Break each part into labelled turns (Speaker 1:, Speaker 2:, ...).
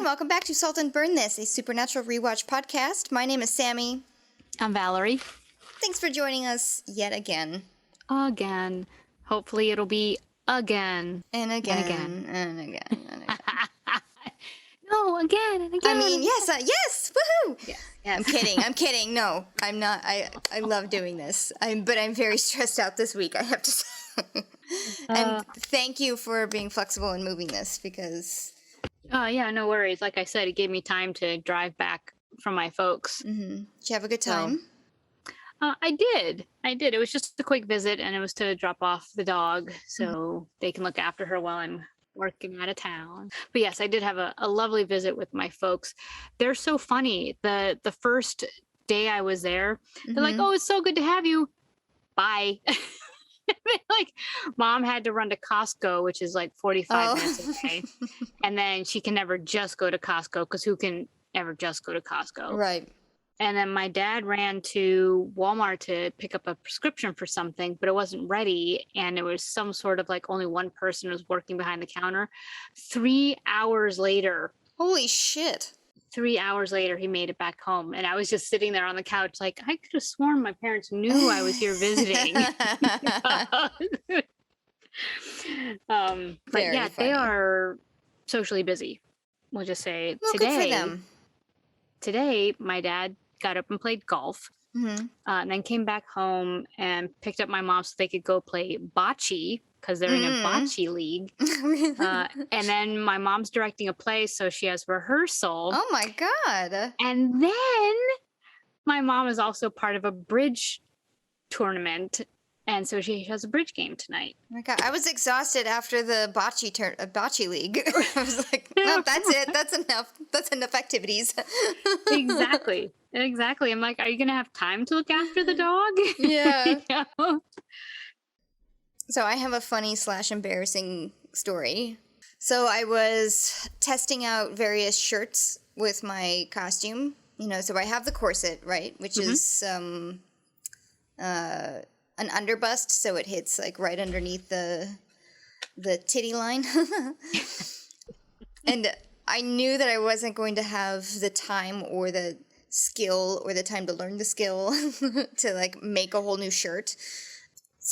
Speaker 1: everyone. Welcome back to Salt and Burn This, a supernatural rewatch podcast. My name is Sami.
Speaker 2: I'm Valerie.
Speaker 1: Thanks for joining us yet again.
Speaker 2: Again. Hopefully it'll be again.
Speaker 1: And again.
Speaker 2: And again.
Speaker 1: And again. And again.
Speaker 2: No, again and again.
Speaker 1: I mean, yes, woohoo!
Speaker 2: Yeah.
Speaker 1: I'm kidding. No, I'm not. I love doing this. But I'm very stressed out this week, I have to say. And thank you for being flexible and moving this because...
Speaker 2: yeah, no worries. Like I said, it gave me time to drive back from my folks.
Speaker 1: Mm-hmm. Did you have a good time?
Speaker 2: I did. It was just a quick visit, and it was to drop off the dog so they can look after her while I'm working out of town. But yes, I did have a lovely visit with my folks. They're so funny. The first day I was there, they're like, "Oh, it's so good to have you. Bye." Like, Mom had to run to Costco, which is like 45 minutes away. And then she can never just go to Costco because who can ever just go to Costco?
Speaker 1: Right.
Speaker 2: And then my dad ran to Walmart to pick up a prescription for something, but it wasn't ready. And it was some sort of like only one person was working behind the counter. 3 hours later.
Speaker 1: Holy shit.
Speaker 2: 3 hours later, he made it back home. And I was just sitting there on the couch like, I could have sworn my parents knew I was here visiting. But
Speaker 1: Very
Speaker 2: yeah,
Speaker 1: funny.
Speaker 2: they are socially busy. We'll just say
Speaker 1: Well,
Speaker 2: today.
Speaker 1: good for them.
Speaker 2: Today, my dad got up and played golf. And then came back home and picked up my mom so they could go play bocce because they're in a bocce league. And then my mom's directing a play, so she has rehearsal.
Speaker 1: Oh my God.
Speaker 2: And then my mom is also part of a bridge tournament. And so she has a bridge game tonight.
Speaker 1: Oh my God, I was exhausted after the bocce league. I was like, well, that's it. That's enough. That's enough activities.
Speaker 2: Exactly. I'm like, are you going to have time to look after the dog?
Speaker 1: Yeah.
Speaker 2: You know?
Speaker 1: So I have a funny / embarrassing story. So I was testing out various shirts with my costume. You know, so I have the corset, right? Which is an underbust, so it hits like right underneath the titty line. And I knew that I wasn't going to have the time or the skill or the time to learn the skill to like make a whole new shirt.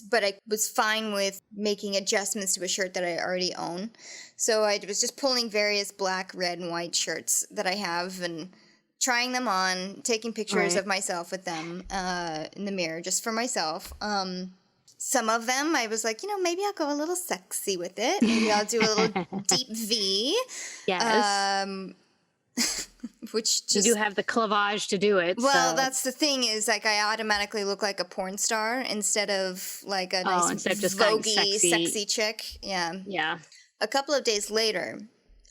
Speaker 1: But I was fine with making adjustments to a shirt that I already own. So I was just pulling various black, red, and white shirts that I have and trying them on, taking pictures of myself with them in the mirror just for myself. Some of them I was like, maybe I'll go a little sexy with it. Maybe I'll do a little deep V.
Speaker 2: Yes.
Speaker 1: Which
Speaker 2: you do have the clavage to do it.
Speaker 1: Well,
Speaker 2: so.
Speaker 1: That's the thing is like I automatically look like a porn star instead of like a nice
Speaker 2: instead of just
Speaker 1: voguey, sexy chick. Yeah.
Speaker 2: Yeah.
Speaker 1: A couple of days later,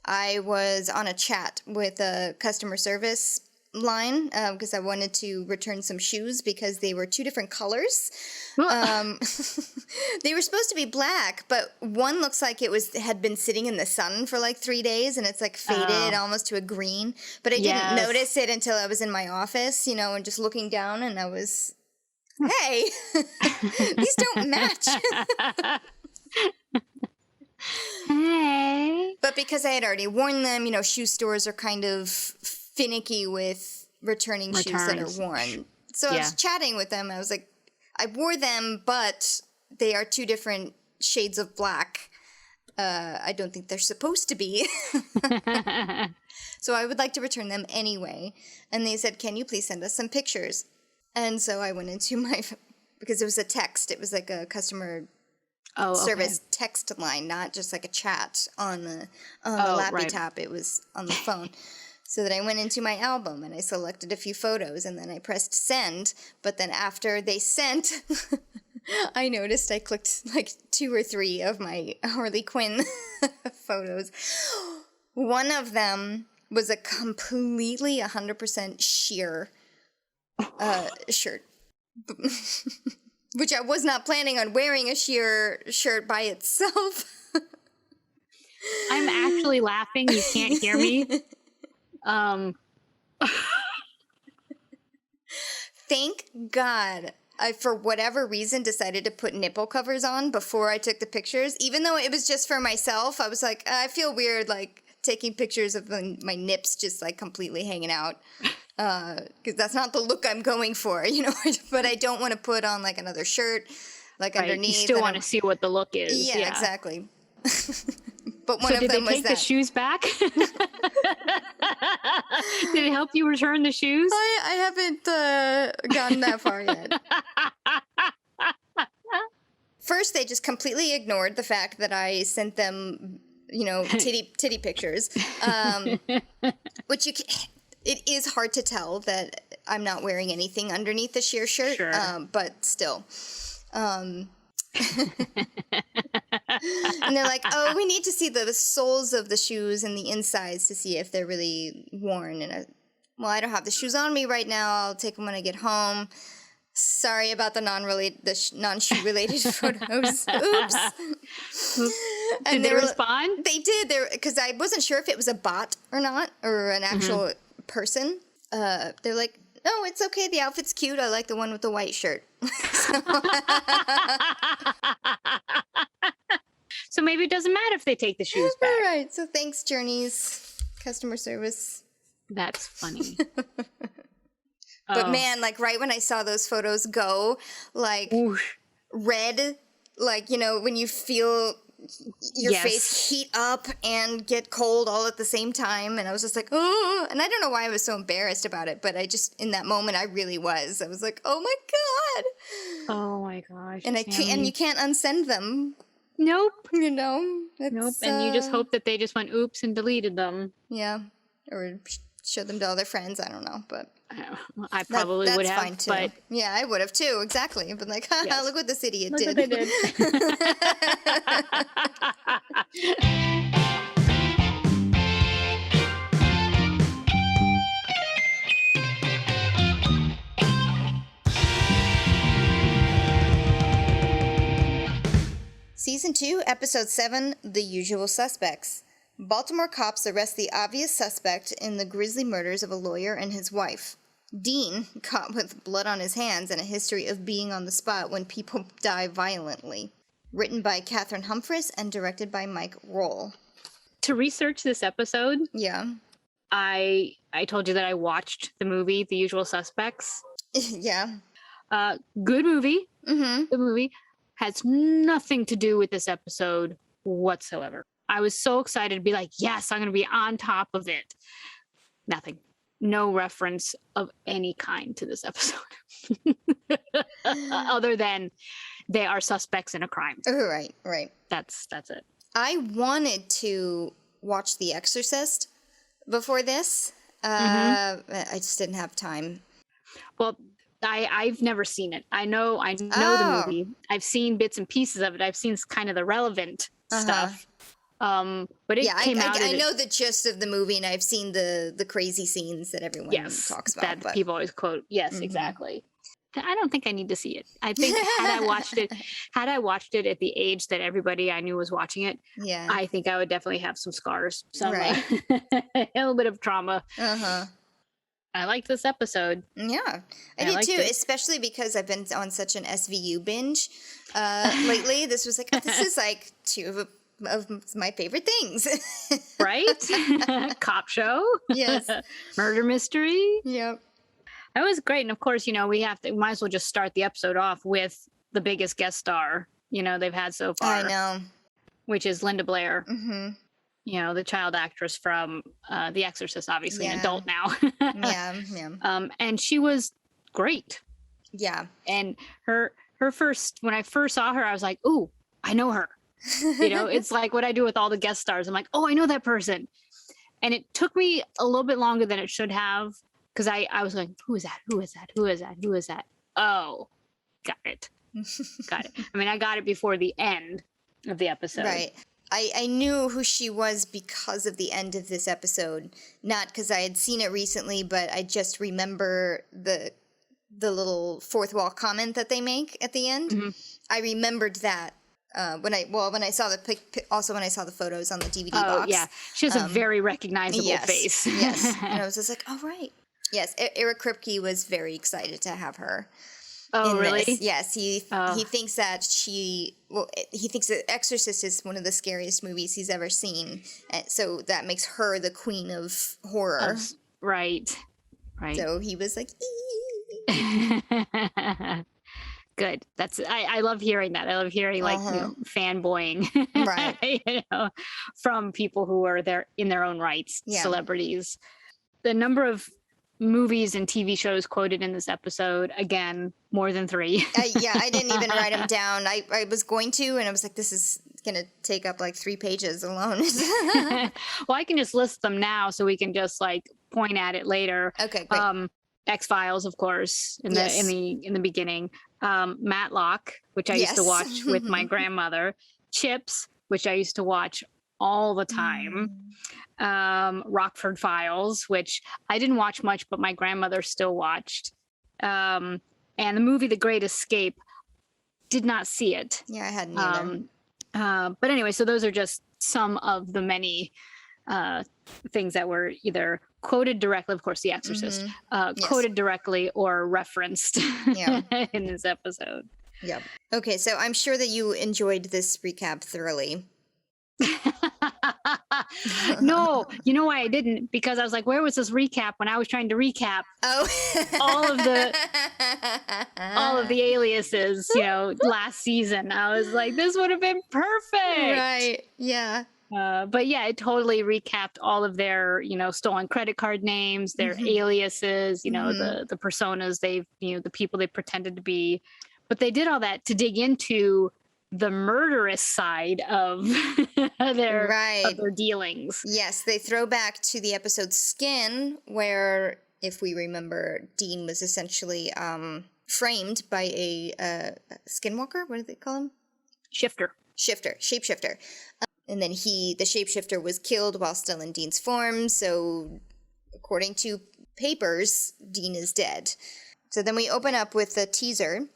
Speaker 1: I was on a chat with a customer service line because I wanted to return some shoes because they were two different colors. They were supposed to be black, but one looks like it had been sitting in the sun for like 3 days and it's like faded almost to a green. But I didn't notice it until I was in my office, and just looking down and I was, hey, these don't match.
Speaker 2: Hey.
Speaker 1: But because I had already worn them, shoe stores are kind of finicky with returning shoes that are worn. So I was chatting with them. I was like, I wore them, but they are two different shades of black. I don't think they're supposed to be. So I would like to return them anyway. And they said, can you please send us some pictures? And so I went into because it was a text. It was like a customer service text line, not just like a chat on the laptop. It was on the phone. So then I went into my album and I selected a few photos and then I pressed send. But then after they sent, I noticed I clicked like 2 or 3 of my Harley Quinn photos. One of them was a completely 100% sheer shirt. Which I was not planning on wearing a sheer shirt by itself.
Speaker 2: I'm actually laughing. You can't hear me.
Speaker 1: Thank God I, for whatever reason, decided to put nipple covers on before I took the pictures. Even though it was just for myself, I was like, I feel weird, like, taking pictures of my nips just like completely hanging out. Because that's not the look I'm going for, you know, but I don't want to put on like another shirt, like underneath.
Speaker 2: You still want to see what the look is.
Speaker 1: Yeah, exactly. But one of them was that.
Speaker 2: Did they take the shoes back? Did it help you return the shoes?
Speaker 1: I haven't gotten that far yet. First, they just completely ignored the fact that I sent them, you know, titty pictures, which it is hard to tell that I'm not wearing anything underneath the sheer shirt, but still. And they're like, oh, we need to see the soles of the shoes and the insides to see if they're really worn. And I don't have the shoes on me right now. I'll take them when I get home. Sorry about the non-shoe related photos. Oops.
Speaker 2: Did they respond?
Speaker 1: They did. Because I wasn't sure if it was a bot or not, or an actual person. They're like, oh, it's okay. The outfit's cute. I like the one with the white shirt.
Speaker 2: So maybe it doesn't matter if they take the shoes back.
Speaker 1: All right. So thanks, Journeys customer service.
Speaker 2: That's funny.
Speaker 1: But man, like right when I saw those photos go, like red, like, you know, when you feel your face heat up and get cold all at the same time. And I was just like, oh, and I don't know why I was so embarrassed about it, but I just, in that moment, I really was. I was like, oh my God.
Speaker 2: Oh my gosh.
Speaker 1: And you can't unsend them.
Speaker 2: Nope.
Speaker 1: You know?
Speaker 2: Nope. And you just hope that they just went oops and deleted them.
Speaker 1: Yeah. Or showed them to all their friends. I don't know, but.
Speaker 2: I probably would have,
Speaker 1: fine too.
Speaker 2: But
Speaker 1: yeah, I would have too. Exactly. But like, haha, look what this idiot did.
Speaker 2: Look what they did.
Speaker 1: Season 2, Episode 7, The Usual Suspects. Baltimore cops arrest the obvious suspect in the grisly murders of a lawyer and his wife. Dean, caught with blood on his hands and a history of being on the spot when people die violently. Written by Catherine Humphris and directed by Mike Roll.
Speaker 2: To research this episode, I told you that I watched the movie The Usual Suspects.
Speaker 1: Yeah.
Speaker 2: Good movie.
Speaker 1: Mm-hmm.
Speaker 2: The movie has nothing to do with this episode whatsoever. I was so excited to be like, yes, I'm going to be on top of it. Nothing. No reference of any kind to this episode. Other than they are suspects in a crime.
Speaker 1: Oh, right.
Speaker 2: That's it.
Speaker 1: I wanted to watch The Exorcist before this. I just didn't have time.
Speaker 2: Well, I've never seen it. I know the movie. I've seen bits and pieces of it. I've seen kind of the relevant stuff. But it came out.
Speaker 1: I know the gist of the movie, and I've seen the crazy scenes that everyone talks about.
Speaker 2: That people always quote. Yes, exactly. I don't think I need to see it. I think had I watched it at the age that everybody I knew was watching it, I think I would definitely have some scars, a little bit of trauma. I liked this episode.
Speaker 1: Yeah, I did too, especially because I've been on such an SVU binge lately. This was like, this is like two of my favorite things.
Speaker 2: Right? Cop show.
Speaker 1: Yes.
Speaker 2: Murder mystery.
Speaker 1: Yep.
Speaker 2: That was great. And of course, might as well just start the episode off with the biggest guest star, they've had so far.
Speaker 1: I know.
Speaker 2: Which is Linda Blair.
Speaker 1: Mm-hmm.
Speaker 2: The child actress from The Exorcist, obviously an adult now.
Speaker 1: Yeah.
Speaker 2: And she was great.
Speaker 1: Yeah.
Speaker 2: And her when I first saw her, I was like, ooh, I know her. It's like what I do with all the guest stars. I'm like, oh, I know that person. And it took me a little bit longer than it should have, because I was like, who is that? Who is that? Who is that? Who is that? Oh, got it. Got it. I mean, I got it before the end of the episode.
Speaker 1: Right. I knew who she was because of the end of this episode, not because I had seen it recently, but I just remember the little fourth wall comment that they make at the end. Mm-hmm. I remembered that when I saw the photos on the DVD box. Oh
Speaker 2: yeah, she has a very recognizable face.
Speaker 1: Yes, and I was just like, oh right. Yes, Eric Kripke was very excited to have her.
Speaker 2: Oh, really?
Speaker 1: This. Yes, he thinks that he thinks that Exorcist is one of the scariest movies he's ever seen, and so that makes her the queen of horror.
Speaker 2: Right.
Speaker 1: So he was like,
Speaker 2: good. I love hearing that. I love hearing like fanboying,
Speaker 1: right?
Speaker 2: From people who are in their own rights, celebrities. The number of movies and TV shows quoted in this episode, again, more than 3.
Speaker 1: I didn't even write them down. I was going to, and I was like, this is gonna take up like 3 pages alone.
Speaker 2: Well, I can just list them now, so we can just like point at it later.
Speaker 1: Okay, great.
Speaker 2: X-Files, of course, in the beginning. Matlock, which I used to watch with my grandmother. Chips, which I used to watch all the time. Rockford Files, which I didn't watch much, but my grandmother still watched. And the movie The Great Escape, did not see it.
Speaker 1: Yeah, I hadn't either.
Speaker 2: But anyway, so those are just some of the many things that were either quoted directly, of course, The Exorcist, quoted directly or referenced in this episode.
Speaker 1: Yep. Okay, so I'm sure that you enjoyed this recap thoroughly.
Speaker 2: No, you know why I didn't? Because I was like, where was this recap when I was trying to recap all of the aliases, last season. I was like, this would have been perfect.
Speaker 1: Right. Yeah.
Speaker 2: But yeah, it totally recapped all of their, stolen credit card names, their aliases, the personas the people they pretended to be. But they did all that to dig into the murderous side of their dealings.
Speaker 1: Yes, they throw back to the episode Skin, where, if we remember, Dean was essentially framed by a skinwalker. What do they call him? Shapeshifter. And then the shapeshifter was killed while still in Dean's form, so according to papers, Dean is dead. So then we open up with a teaser.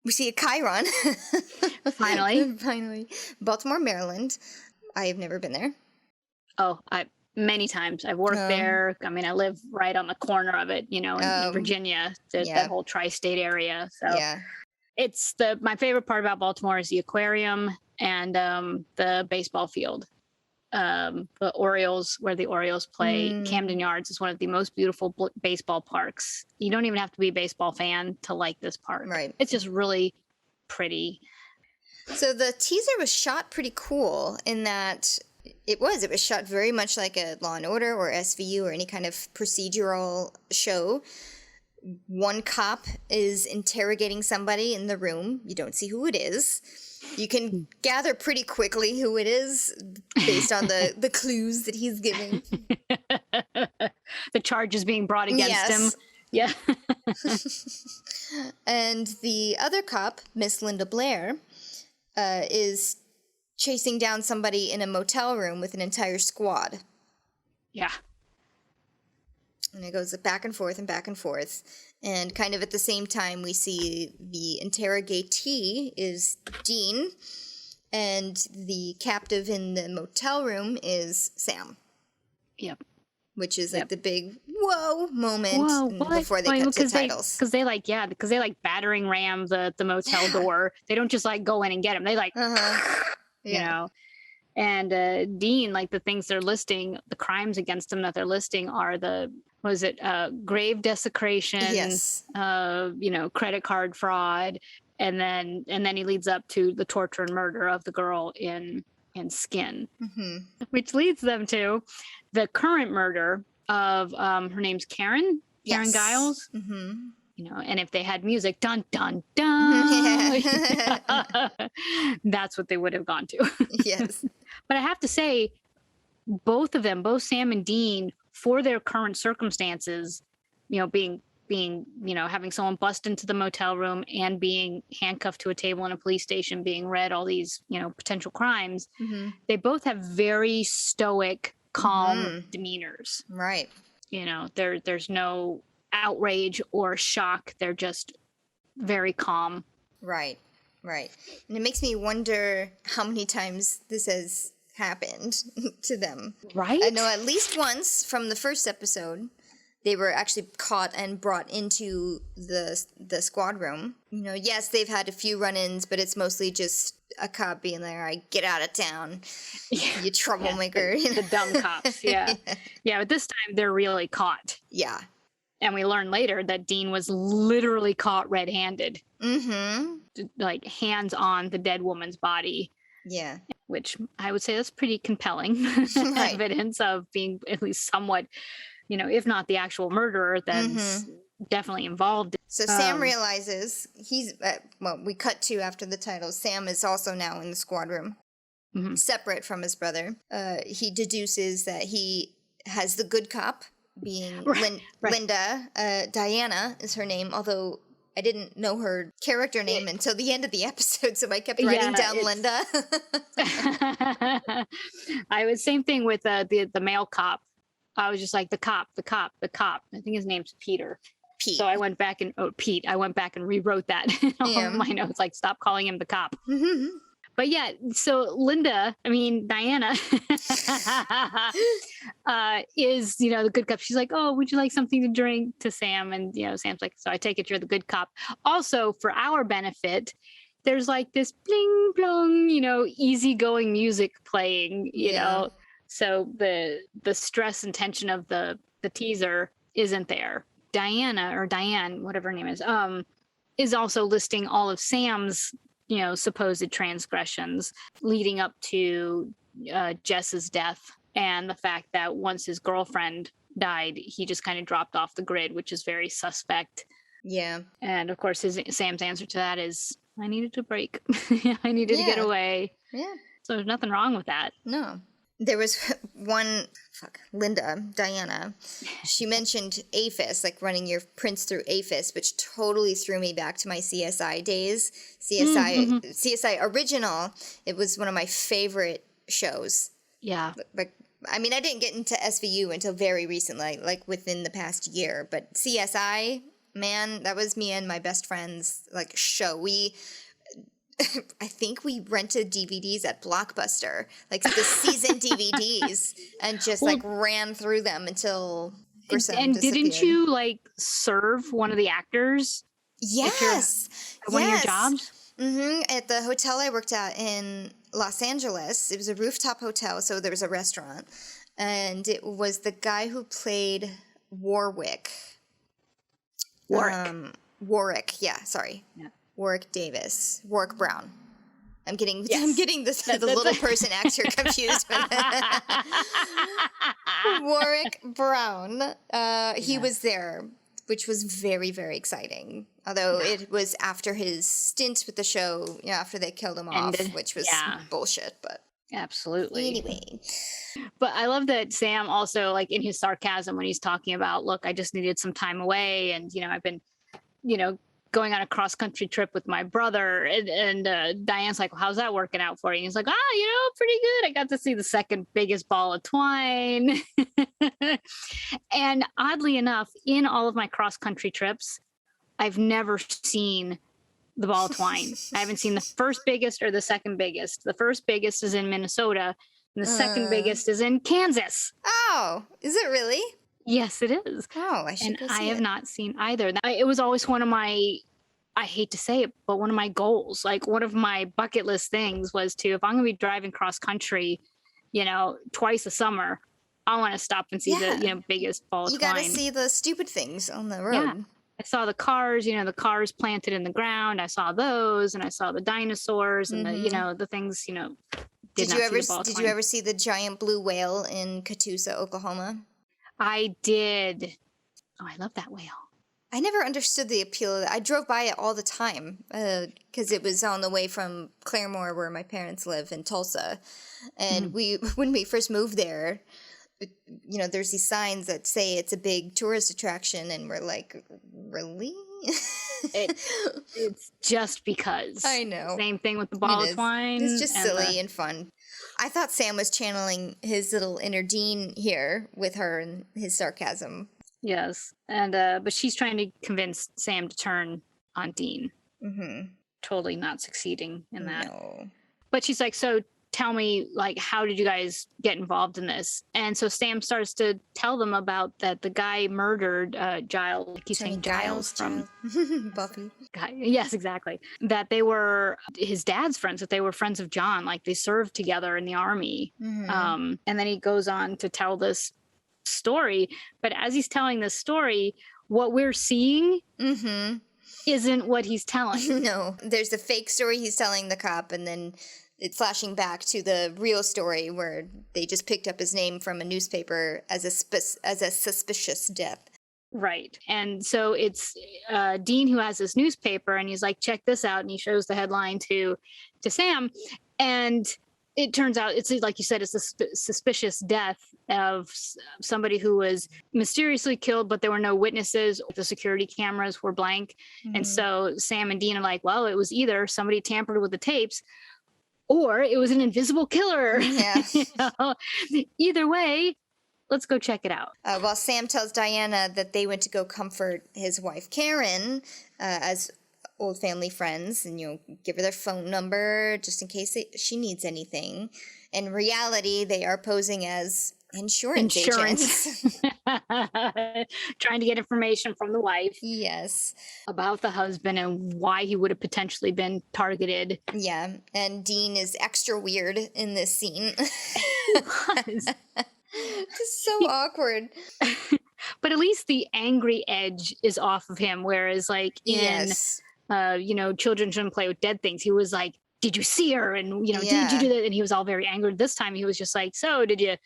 Speaker 1: We see a Chiron. Finally. Baltimore, Maryland. I have never been there.
Speaker 2: Oh, many times. I've worked there. I mean, I live right on the corner of it, in Virginia, that whole tri-state area. So it's my favorite part about Baltimore is the aquarium and the baseball field. The Orioles, where the Orioles play, Camden Yards is one of the most beautiful baseball parks. You don't even have to be a baseball fan to like this park.
Speaker 1: Right.
Speaker 2: It's just really pretty.
Speaker 1: So the teaser was shot pretty cool in that it was shot very much like a Law and Order or SVU or any kind of procedural show. One cop is interrogating somebody in the room. You don't see who it is. You can gather pretty quickly who it is based on the clues that he's giving.
Speaker 2: The charges being brought against him. Yeah.
Speaker 1: And the other cop, Miss Linda Blair, is chasing down somebody in a motel room with an entire squad.
Speaker 2: Yeah.
Speaker 1: And it goes back and forth and back and forth. And kind of at the same time, we see the interrogatee is Dean, and the captive in the motel room is Sam.
Speaker 2: Yep.
Speaker 1: Which is like the big whoa moment before they cut to titles.
Speaker 2: Because they like battering ram the motel door. They don't just like go in and get him. They like, And Dean, like the things they're listing, the crimes against him that they're listing are grave desecration, credit card fraud, and then he leads up to the torture and murder of the girl in Skin, which leads them to the current murder of her name's Karen Giles. And if they had music, dun dun dun, that's what they would have gone to.
Speaker 1: Yes.
Speaker 2: But I have to say, both of them, both Sam and Dean, for their current circumstances, being having someone bust into the motel room and being handcuffed to a table in a police station, being read all these, potential crimes, they both have very stoic, calm demeanors.
Speaker 1: Right.
Speaker 2: There's no outrage or shock. They're just very calm.
Speaker 1: Right. And it makes me wonder how many times this has happened to them.
Speaker 2: Right?
Speaker 1: I know at least once from the first episode. they were actually caught and brought into the squad room. You know, yes, they've had a few run-ins, but it's mostly just a cop being there, "I get out of town, you troublemaker."
Speaker 2: Yeah, the dumb cops, yeah. Yeah, but this time they're really caught.
Speaker 1: Yeah.
Speaker 2: And we learn later that Dean was literally caught red-handed. Like, hands on the dead woman's body.
Speaker 1: Yeah.
Speaker 2: Which I would say that's pretty compelling evidence of being at least somewhat, you know, if not the actual murderer, then definitely involved.
Speaker 1: So Sam realizes we cut to after the title. Sam is also now in the squad room, separate from his brother. He deduces that he has the good cop, being Linda. Diana is her name, although I didn't know her character name until the end of the episode, so I kept writing down Linda.
Speaker 2: I was same thing with the male cop. I was just like, the cop. I think his name's Peter.
Speaker 1: Pete.
Speaker 2: So I went back and Pete. I went back and rewrote that in all of my notes. Like, stop calling him the cop. But yeah, so Diana is, you know, the good cop. She's like, "Oh, would you like something to drink?" to Sam. And, you know, Sam's like, "So I take it you're the good cop." Also, for our benefit, there's like this bling blong, you know, easygoing music playing, you know. So the stress and tension of the teaser isn't there. Diane, whatever her name is also listing all of Sam's, you know, supposed transgressions leading up to Jess's death, and the fact that once his girlfriend died, he just kind of dropped off the grid, which is very suspect.
Speaker 1: Yeah.
Speaker 2: And of course, Sam's answer to that is, "I needed to break. I needed to get away."
Speaker 1: Yeah.
Speaker 2: So there's nothing wrong with that.
Speaker 1: No. There was Diana, she mentioned APHIS, like running your prints through APHIS, which totally threw me back to my CSI days. CSI Original, it was one of my favorite shows.
Speaker 2: Yeah.
Speaker 1: Like, I mean, I didn't get into SVU until very recently, like within the past year, but CSI, man, that was me and my best friend's like show. I think we rented DVDs at Blockbuster, like the season DVDs, and just like ran through them until Grissom disappeared.
Speaker 2: Didn't you like serve one of the actors?
Speaker 1: Yes.
Speaker 2: One of your jobs?
Speaker 1: At the hotel I worked at in Los Angeles. It was a rooftop hotel, so there was a restaurant. And it was the guy who played Warwick. Warwick, yeah, sorry. Yeah. Warwick Brown. I'm getting the little person actor confused. Warwick Brown. He was there, which was very, very exciting. Although it was after his stint with the show, after they killed him off, which was bullshit. But
Speaker 2: absolutely.
Speaker 1: Anyway.
Speaker 2: But I love that Sam also, like, in his sarcasm when he's talking about, look, I just needed some time away, and I've been, going on a cross-country trip with my brother, and Diane's like, well, how's that working out for you? And he's like, pretty good. I got to see the second biggest ball of twine. And oddly enough, in all of my cross-country trips, I've never seen the ball of twine. I haven't seen the first biggest or the second biggest. The first biggest is in Minnesota, and the second biggest is in Kansas.
Speaker 1: Oh, is it really?
Speaker 2: Yes, it is.
Speaker 1: Oh, I should go see it.
Speaker 2: I have not seen either. It was always one of my, I hate to say it, but one of my goals. Like, one of my bucket list things was to, if I'm going to be driving cross country, twice a summer, I want to stop and see the biggest ball of twine.
Speaker 1: You got to see the stupid things on the road.
Speaker 2: Yeah. I saw the cars, the cars planted in the ground. I saw those, and I saw the dinosaurs and the things, Did you ever see the giant blue whale in Catoosa, Oklahoma? I did. Oh, I love that whale.
Speaker 1: I never understood the appeal of it. I drove by it all the time because it was on the way from Claremore, where my parents live, in Tulsa. And when we first moved there, there's these signs that say it's a big tourist attraction, and we're like, really?
Speaker 2: It's just because.
Speaker 1: I know.
Speaker 2: Same thing with the ball of twine.
Speaker 1: It's just silly and fun. I thought Sam was channeling his little inner Dean here with her and his sarcasm.
Speaker 2: Yes, and but she's trying to convince Sam to turn on Dean. Mm-hmm. Totally not succeeding in that.
Speaker 1: No.
Speaker 2: But she's like, so tell me, like, how did you guys get involved in this? And so Sam starts to tell them about that the guy murdered Giles. I keep saying Giles from
Speaker 1: Buffy.
Speaker 2: Yes, exactly. That they were his dad's friends, that they were friends of John, like they served together in the army. And then he goes on to tell this story. But as he's telling this story, what we're seeing isn't what he's telling.
Speaker 1: No, there's the fake story he's telling the cop, and then it's flashing back to the real story where they just picked up his name from a newspaper as a suspicious death.
Speaker 2: Right. And so it's Dean who has this newspaper, and he's like, check this out. And he shows the headline to Sam. And it turns out it's, like you said, it's a suspicious death of somebody who was mysteriously killed, but there were no witnesses. The security cameras were blank. And so Sam and Dean are like, well, it was either somebody tampered with the tapes or it was an invisible killer.
Speaker 1: Yeah.
Speaker 2: You know? Either way, let's go check it out.
Speaker 1: While Sam tells Diana that they went to go comfort his wife, Karen, as old family friends, and, give her their phone number just in case she needs anything. In reality, they are posing as insurance agents.
Speaker 2: Trying to get information from the wife.
Speaker 1: Yes.
Speaker 2: About the husband and why he would have potentially been targeted.
Speaker 1: Yeah, and Dean is extra weird in this scene.
Speaker 2: He was.
Speaker 1: Just so awkward.
Speaker 2: But at least the angry edge is off of him, whereas like in Children Shouldn't Play with Dead Things, he was like, did you see her? And did you do that? And he was all very angry. This time he was just like, so did he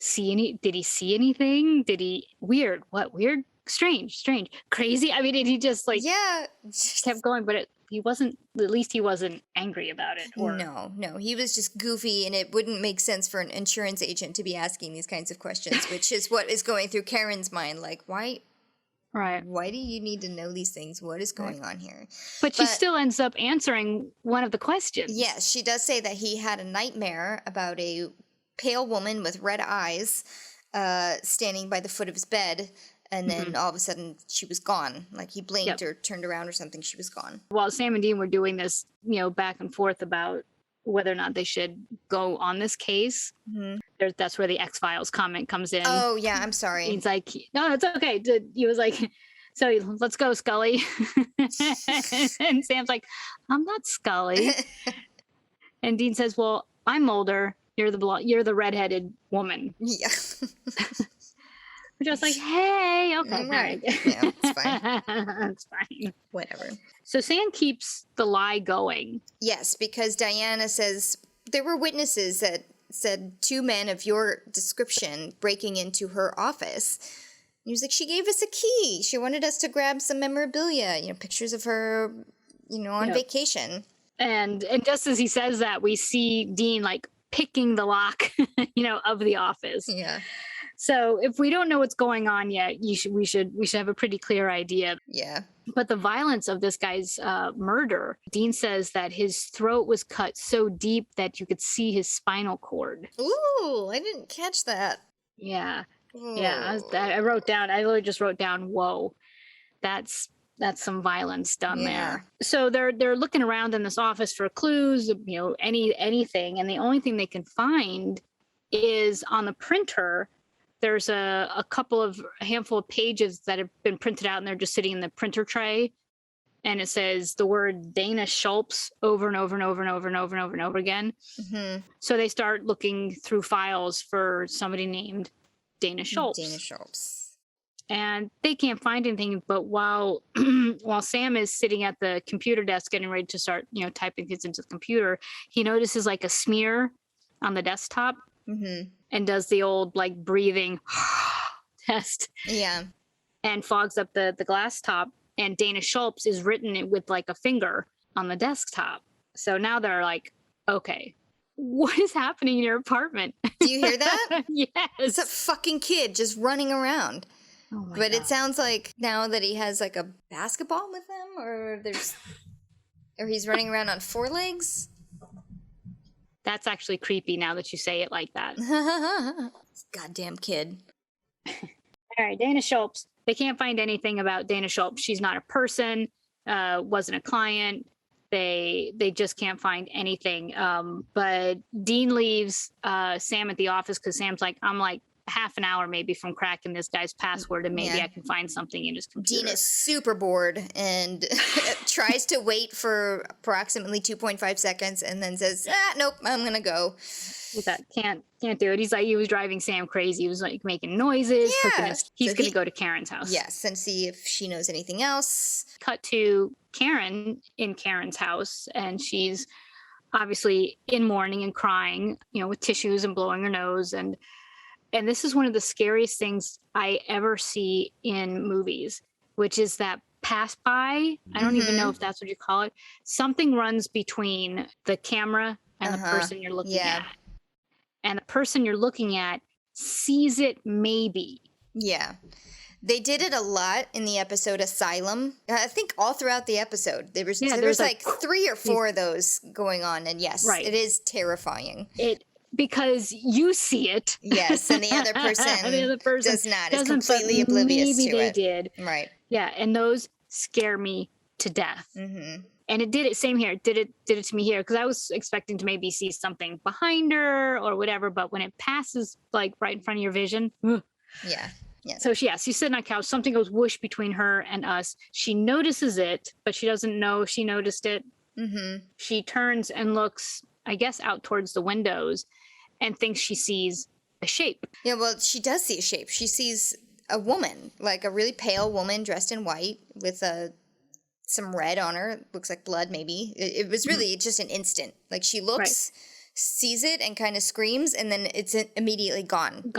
Speaker 2: see anything? Did he weird? What weird? Strange, crazy. I mean, he just like kept going, but he wasn't, at least he wasn't angry about it.
Speaker 1: No, he was just goofy, and it wouldn't make sense for an insurance agent to be asking these kinds of questions, which is what is going through Karen's mind. Like, why? Right. Why do you need to know these things? What is going on here?
Speaker 2: But she still ends up answering one of the questions.
Speaker 1: Yes, she does say that he had a nightmare about a pale woman with red eyes standing by the foot of his bed. And then all of a sudden she was gone. Like he blinked or turned around or something. She was gone.
Speaker 2: While Sam and Dean were doing this, back and forth about whether or not they should go on this case, that's where the X-Files comment comes in.
Speaker 1: Oh, yeah. I'm sorry.
Speaker 2: He's like, no, it's okay. He was like, so let's go, Scully. And Sam's like, I'm not Scully. And Dean says, well, I'm Mulder. You're the redheaded woman.
Speaker 1: Yeah.
Speaker 2: We're just like, hey, okay.
Speaker 1: Right. Yeah, it's fine.
Speaker 2: It's fine.
Speaker 1: Whatever.
Speaker 2: So Sam keeps the lie going.
Speaker 1: Yes, because Diana says there were witnesses that said 2 men of your description breaking into her office. He was like, she gave us a key. She wanted us to grab some memorabilia, pictures of her, on vacation. And
Speaker 2: just as he says that, we see Dean like picking the lock, of the office.
Speaker 1: Yeah.
Speaker 2: So if we don't know what's going on yet, we should have a pretty clear idea.
Speaker 1: Yeah.
Speaker 2: But the violence of this guy's murder, Dean says that his throat was cut so deep that you could see his spinal cord.
Speaker 1: Ooh, I didn't catch that.
Speaker 2: Yeah. Ooh. Yeah. I literally just wrote down, whoa, that's some violence done there. So they're looking around in this office for clues, anything. And the only thing they can find is on the printer. There's a handful of pages that have been printed out, and they're just sitting in the printer tray. And it says the word Dana Schultz over and over and over and over and over and over and over again. Mm-hmm. So they start looking through files for somebody named Dana Schultz.
Speaker 1: Dana Schultz.
Speaker 2: And they can't find anything. But while Sam is sitting at the computer desk getting ready to start, typing things into the computer, he notices like a smear on the desktop. Mm-hmm. And does the old like breathing test.
Speaker 1: Yeah.
Speaker 2: And fogs up the glass top. And Dana Schultz is written with like a finger on the desktop. So now they're like, okay, what is happening in your apartment?
Speaker 1: Do you hear that?
Speaker 2: Yes.
Speaker 1: It's a fucking kid just running around.
Speaker 2: Oh my
Speaker 1: God.
Speaker 2: It
Speaker 1: sounds like now that he has like a basketball with him, or he's running around on 4 legs.
Speaker 2: That's actually creepy now that you say it like that.
Speaker 1: Goddamn kid.
Speaker 2: All right, Dana Schultz. They can't find anything about Dana Schultz. She's not a person, wasn't a client. They just can't find anything. But Dean leaves Sam at the office because Sam's like, I'm like half an hour maybe from cracking this guy's password, and maybe I can find something in his computer.
Speaker 1: Dean is super bored and tries to wait for approximately 2.5 seconds and then says, nope, I'm gonna go.
Speaker 2: He's like, can't do it. He's like, he was driving Sam crazy. He was like making noises. He's gonna go to Karen's house.
Speaker 1: Yes, and see if she knows anything else.
Speaker 2: Cut to Karen in Karen's house, and she's obviously in mourning and crying, with tissues and blowing her nose. And this is one of the scariest things I ever see in movies, which is that pass by. I don't even know if that's what you call it. Something runs between the camera and the person you're looking at. And the person you're looking at sees it maybe.
Speaker 1: Yeah. They did it a lot in the episode Asylum. I think all throughout the episode. There's like 3 or 4 of those going on. And yes, it is terrifying.
Speaker 2: Because you see it.
Speaker 1: Yes, and the other person does not. Is completely oblivious to it. Maybe
Speaker 2: they did.
Speaker 1: Right.
Speaker 2: Yeah, and those scare me to death. Mm-hmm. And it did it. Same here. Did it to me here, because I was expecting to maybe see something behind her or whatever. But when it passes like right in front of your vision,
Speaker 1: yeah.
Speaker 2: So she's sitting on a couch. Something goes whoosh between her and us. She notices it, but she doesn't know she noticed it. Mm-hmm. She turns and looks, I guess, out towards the windows and thinks she sees a shape.
Speaker 1: Yeah, well, she does see a shape. She sees a woman, like a really pale woman dressed in white with some red on her. Looks like blood, maybe. It was really just an instant. Like she looks, sees it, and kind of screams, and then it's immediately gone.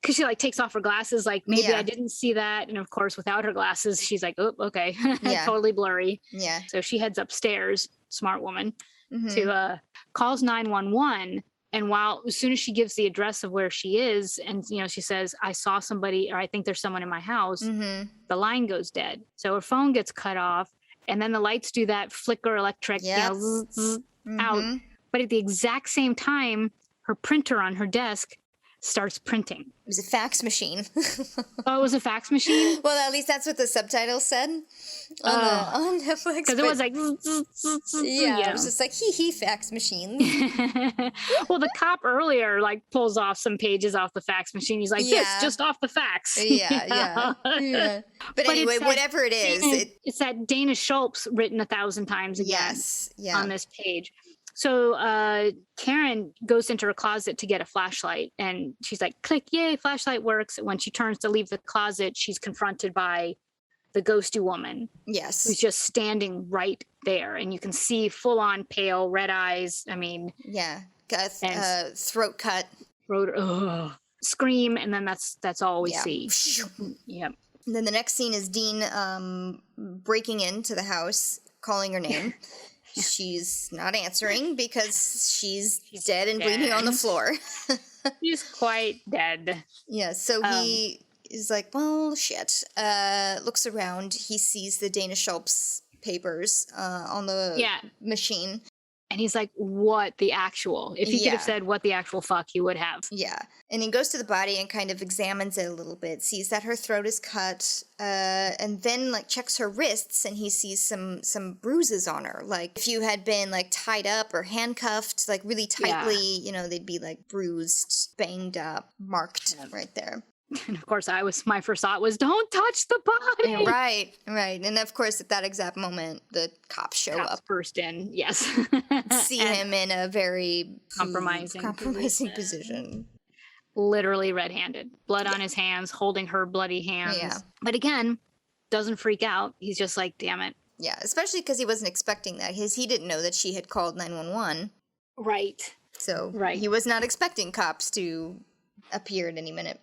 Speaker 2: Because she takes off her glasses, like maybe I didn't see that. And of course, without her glasses, she's like, oh, okay, totally blurry. Yeah. So she heads upstairs, smart woman, to calls 911. And as soon as she gives the address of where she is, and she says, I saw somebody, or I think there's someone in my house, the line goes dead. So her phone gets cut off, and then the lights do that flicker electric, out. But at the exact same time, her printer on her desk starts printing.
Speaker 1: It was a fax machine.
Speaker 2: Oh, it was a fax machine?
Speaker 1: Well, at least that's what the subtitles said on Netflix.
Speaker 2: Because it was like...
Speaker 1: it was just like, hee, fax machine.
Speaker 2: Well, the cop earlier, pulls off some pages off the fax machine. He's like, this, just off the fax.
Speaker 1: Yeah. But anyway, whatever it is.
Speaker 2: It's that Dana Schultz written 1,000 times again on this page. So Karen goes into her closet to get a flashlight, and she's like, click, yay, flashlight works. And when she turns to leave the closet, she's confronted by the ghosty woman. Yes. Who's just standing right there. And you can see full on pale, red eyes. I mean.
Speaker 1: Yeah. Throat cut.
Speaker 2: Scream. And then that's all we see. Yep.
Speaker 1: And then the next scene is Dean breaking into the house, calling her name. She's not answering because she's dead and bleeding on the floor.
Speaker 2: She's quite dead.
Speaker 1: Yeah, so he is like, well, shit. Looks around. He sees the Dana Schultz papers on the machine. And
Speaker 2: he's like, what the actual? If he could have said what the actual fuck, he would have.
Speaker 1: Yeah. And he goes to the body and kind of examines it a little bit, sees that her throat is cut, and then checks her wrists, and he sees some bruises on her. Like if you had been tied up or handcuffed, really tightly, they'd be bruised, banged up, marked right there.
Speaker 2: And of course, my first thought was, don't touch the body.
Speaker 1: Right. And of course, at that exact moment, the cops show up.
Speaker 2: Burst in, yes.
Speaker 1: See him in a very
Speaker 2: compromising
Speaker 1: position.
Speaker 2: Literally red-handed. Blood on his hands, holding her bloody hands. Yeah. But again, doesn't freak out. He's just like, damn it.
Speaker 1: Yeah, especially because he wasn't expecting that. He didn't know that she had called 911.
Speaker 2: Right.
Speaker 1: So he was not expecting cops to appear at any minute.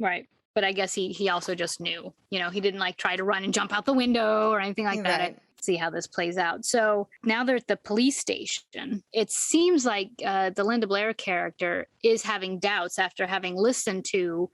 Speaker 2: Right. But I guess he also just knew, he didn't try to run and jump out the window or anything like that. Right. See how this plays out. So now they're at the police station. It seems like the Linda Blair character is having doubts after having listened to,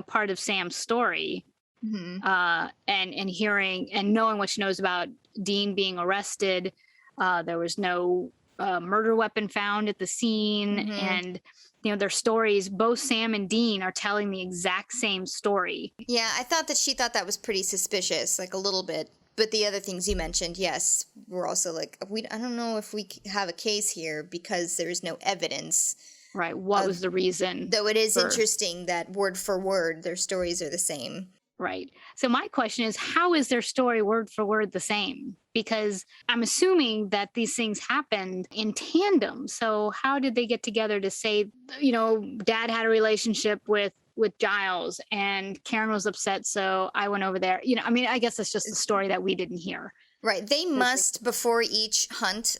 Speaker 2: part of Sam's story, and hearing and knowing what she knows about Dean being arrested. There was no murder weapon found at the scene, and their stories, both Sam and Dean are telling the exact same story.
Speaker 1: Yeah, I thought that she thought that was pretty suspicious, a little bit But the other things you mentioned, yes, we're also like, I don't know if we have a case here because there's no evidence.
Speaker 2: Right. What was the reason?
Speaker 1: Though it is interesting that word for word, their stories are the same.
Speaker 2: Right. So my question is, how is their story word for word the same? Because I'm assuming that these things happened in tandem. So how did they get together to say, Dad had a relationship with Giles and Karen was upset, so I went over there. I guess it's just a story that we didn't hear.
Speaker 1: Right. They must, before each hunt,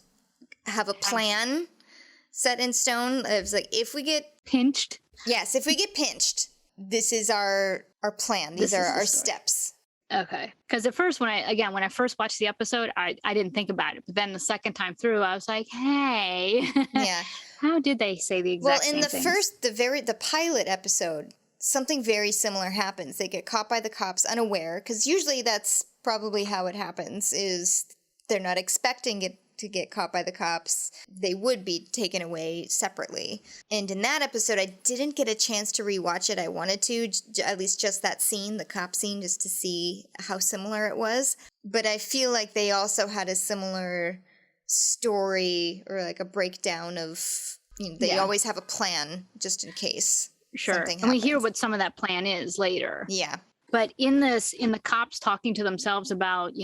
Speaker 1: have a plan set in stone. It was like, if we get
Speaker 2: pinched.
Speaker 1: Yes, if we get pinched, this is our plan. These are our steps.
Speaker 2: Okay. Because at first, when I first watched the episode, I didn't think about it. But then the second time through, I was like, hey.
Speaker 1: Yeah.
Speaker 2: How did they say the exact same things?
Speaker 1: Well, in the pilot episode, something very similar happens. They get caught by the cops unaware, because usually that's probably how it happens, is they're not expecting it to get caught by the cops. They would be taken away separately. And in that episode, I didn't get a chance to rewatch it. I wanted to, at least just that scene, the cop scene, just to see how similar it was. But I feel like they also had a similar story, or like a breakdown of, they always have a plan just in case.
Speaker 2: Sure. And we hear what some of that plan is later.
Speaker 1: Yeah.
Speaker 2: But in the cops talking to themselves about,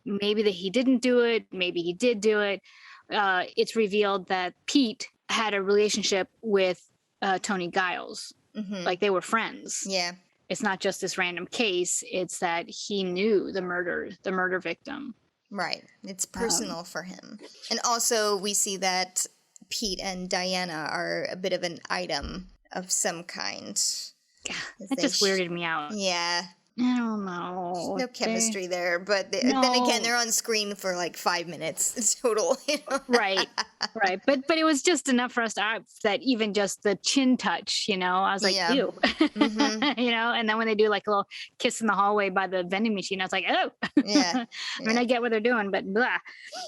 Speaker 2: maybe that he didn't do it, maybe he did do it, it's revealed that Pete had a relationship with Tony Giles. Mm-hmm. Like they were friends.
Speaker 1: Yeah.
Speaker 2: It's not just this random case. It's that he knew the murder victim.
Speaker 1: Right. It's personal for him. And also we see that Pete and Diana are a bit of an item of some kind.
Speaker 2: That just weirded me out.
Speaker 1: Yeah.
Speaker 2: I don't know.
Speaker 1: No chemistry there, but then again, they're on screen for like 5 minutes total.
Speaker 2: Right. But it was just enough for us that even just the chin touch, I was like, ew. Mm-hmm. And then when they do like a little kiss in the hallway by the vending machine, I was like, oh. Yeah. I mean, I get what they're doing, but blah.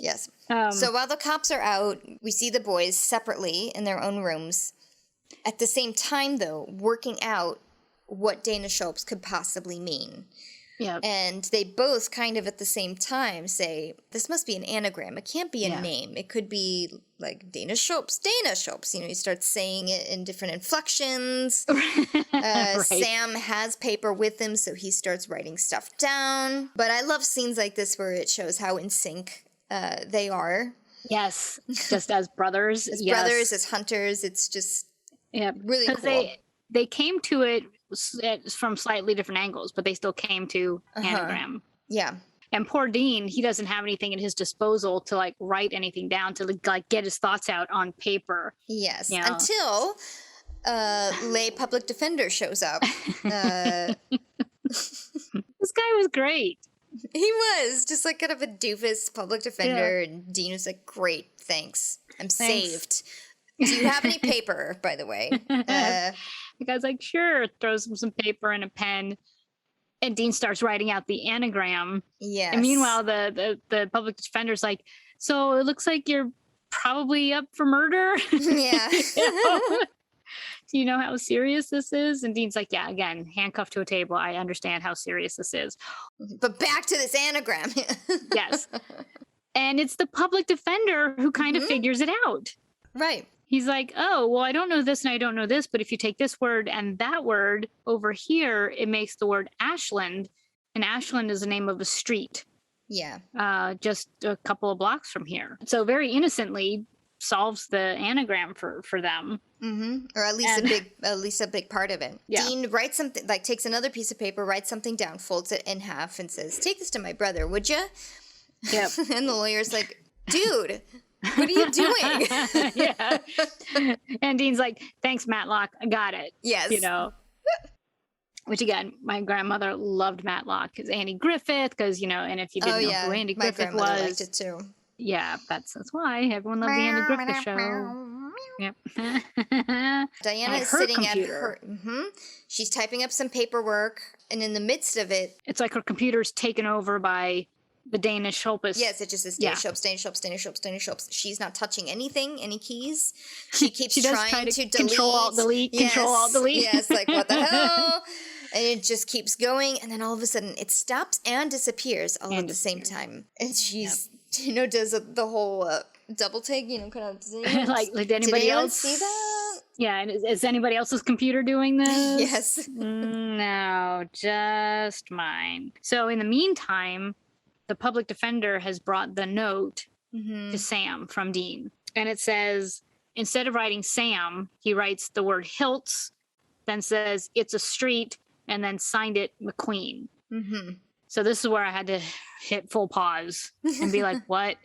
Speaker 1: Yes. So while the cops are out, we see the boys separately in their own rooms. At the same time, though, working out what Dana Schultz could possibly mean. Yeah. And they both kind of at the same time say, this must be an anagram. It can't be a name. It could be like Dana Schultz. You start saying it in different inflections. Right. Sam has paper with him, so he starts writing stuff down. But I love scenes like this where it shows how in sync they are.
Speaker 2: Yes. Just as brothers.
Speaker 1: Brothers, as hunters. It's just really cool.
Speaker 2: They came to it from slightly different angles, but they still came to anagram. Yeah. And poor Dean, he doesn't have anything at his disposal to like write anything down, to like get his thoughts out on paper.
Speaker 1: Yes. Until lay public defender shows up. This
Speaker 2: guy was great.
Speaker 1: He was just like kind of a doofus public defender. Yeah. And Dean was like, great, thanks. I'm saved. Do you have any paper, by the way?
Speaker 2: The guy's like, sure, throws him some paper and a pen. And Dean starts writing out the anagram. Yes. And meanwhile, the public defender's like, so it looks like you're probably up for murder. Yeah. Do you know how serious this is? And Dean's like, yeah, again, handcuffed to a table. I understand how serious this is.
Speaker 1: But back to this anagram.
Speaker 2: Yes. And it's the public defender who kind of figures it out.
Speaker 1: Right.
Speaker 2: He's like, oh, well, I don't know this and I don't know this, but if you take this word and that word over here, it makes the word Ashland. And Ashland is the name of a street. Yeah. Just a couple of blocks from here. So very innocently solves the anagram for them.
Speaker 1: Mm-hmm. Or at least a big part of it. Yeah. Dean writes something, like takes another piece of paper, writes something down, folds it in half and says, take this to my brother, would you? Yep. And the lawyer's like, dude, what are you doing?
Speaker 2: Yeah. And Dean's like, thanks, Matlock. I got it.
Speaker 1: Yes.
Speaker 2: Which again, my grandmother loved Matlock because Andy Griffith, because, and if you didn't know who Andy Griffith was. My grandmother liked it too. Yeah, that's why everyone loved the Andy Griffith show. Yep.
Speaker 1: Diana is sitting at her. Mm-hmm. She's typing up some paperwork, and in the midst of it,
Speaker 2: it's like her computer's taken over by the Dana Schultz.
Speaker 1: Yes, it just says Dana Schultz. She's not touching anything, any keys. She keeps trying to delete.
Speaker 2: Control-Alt-Delete,
Speaker 1: yes.
Speaker 2: Control-Alt-Delete.
Speaker 1: Yes, like what the hell? And it just keeps going, and then all of a sudden it stops and disappears all at the same time. And she's, does the whole double take, kind of
Speaker 2: like did anybody else
Speaker 1: see that?
Speaker 2: Yeah, and is anybody else's computer doing this?
Speaker 1: Yes.
Speaker 2: No, just mine. So in the meantime, the public defender has brought the note to Sam from Dean. And it says, instead of writing Sam, he writes the word Hiltz, then says it's a street, and then signed it McQueen. So this is where I had to hit full pause and be like, what?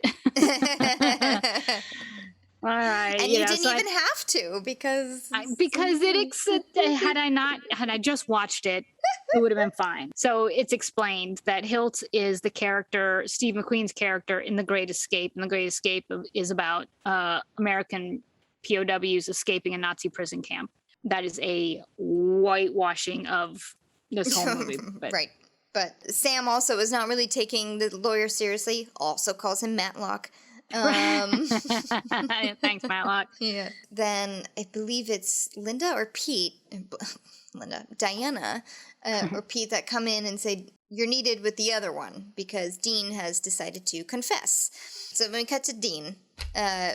Speaker 2: All right.
Speaker 1: And you didn't even have to because had I just watched it, it would have been fine. So it's explained that Hilt is the character, Steve McQueen's character in The Great Escape. And The Great Escape is about American POWs escaping a Nazi prison camp. That is a whitewashing of this whole movie. But. Right. But Sam also is not really taking the lawyer seriously, also calls him Matlock.
Speaker 2: Thanks, Matlock.
Speaker 1: Yeah. Then I believe it's Diana or Pete that come in and say, you're needed with the other one because Dean has decided to confess. So when we cut to Dean,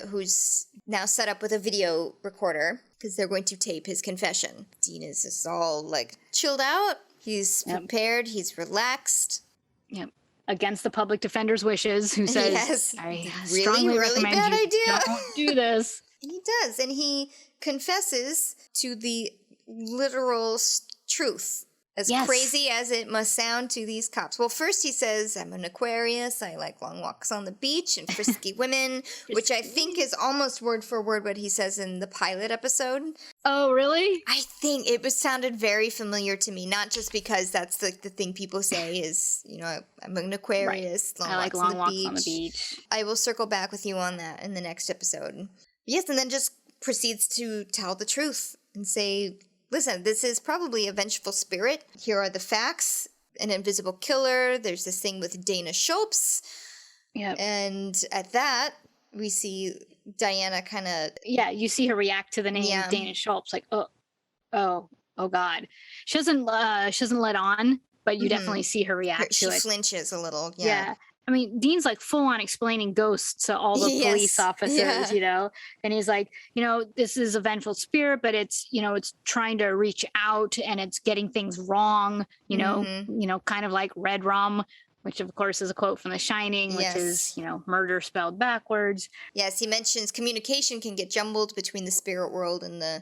Speaker 1: who's now set up with a video recorder because they're going to tape his confession. Dean is just all like chilled out. He's prepared. He's relaxed.
Speaker 2: Yep. Against the public defender's wishes, who says,
Speaker 1: yes,
Speaker 2: I
Speaker 1: really,
Speaker 2: strongly
Speaker 1: really
Speaker 2: recommend
Speaker 1: bad
Speaker 2: you
Speaker 1: idea.
Speaker 2: don't do this.
Speaker 1: And he does. And he confesses to the literal truth. As crazy as it must sound to these cops. Well, first he says, I'm an Aquarius. I like long walks on the beach and frisky women, which I think is almost word for word what he says in the pilot episode.
Speaker 2: Oh, really?
Speaker 1: I think it sounded very familiar to me, not just because that's the thing people say is, I'm an Aquarius.
Speaker 2: Right. I like long walks on the beach.
Speaker 1: I will circle back with you on that in the next episode. Yes, and then just proceeds to tell the truth and say, listen, this is probably a vengeful spirit. Here are the facts. An invisible killer. There's this thing with Dana Schultz.
Speaker 2: Yep.
Speaker 1: And at that, we see Diana kind of...
Speaker 2: Yeah, you see her react to the name Dana Schultz. Like, oh God. She doesn't let on, but you definitely see her react to it.
Speaker 1: She flinches a little,
Speaker 2: Yeah. I mean, Dean's like full on explaining ghosts to all the police officers, and he's like, this is a vengeful spirit, but it's, it's trying to reach out and it's getting things wrong, kind of like red rum, which of course is a quote from The Shining, which is, murder spelled backwards.
Speaker 1: Yes. He mentions communication can get jumbled between the spirit world and the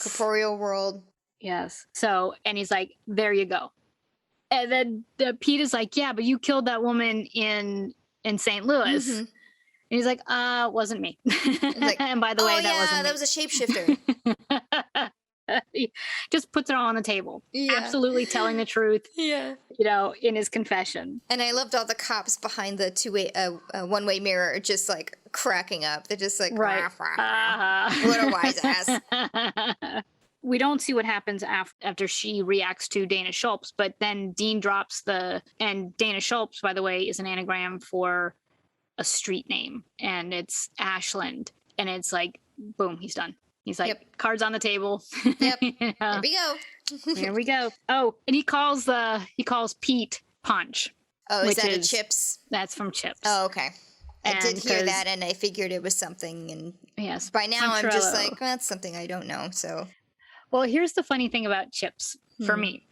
Speaker 1: corporeal world.
Speaker 2: Yes. So, and he's like, there you go. And then Pete is like, yeah, but you killed that woman in St. Louis. And he's like, wasn't me. Like, and by the way, that
Speaker 1: was a shapeshifter.
Speaker 2: He just puts it all on the table. Yeah. Absolutely telling the truth. Yeah. In his confession. And
Speaker 1: I loved all the cops behind the one-way mirror just like cracking up. They're just like,
Speaker 2: right.
Speaker 1: What a wise ass.
Speaker 2: We don't see what happens after she reacts to Dana Schultz, but then Dean drops and Dana Schultz, by the way, is an anagram for a street name, and it's Ashland. And it's like, boom, he's done. He's like, cards on the table.
Speaker 1: Yep. Here we go.
Speaker 2: Here we go. Oh, and he calls Pete Punch.
Speaker 1: Oh, is that a Chips?
Speaker 2: That's from Chips.
Speaker 1: Oh, okay. I did hear that, and I figured it was something. And by now, I'm just like, well, that's something I don't know. So.
Speaker 2: Well, here's the funny thing about Chips for me.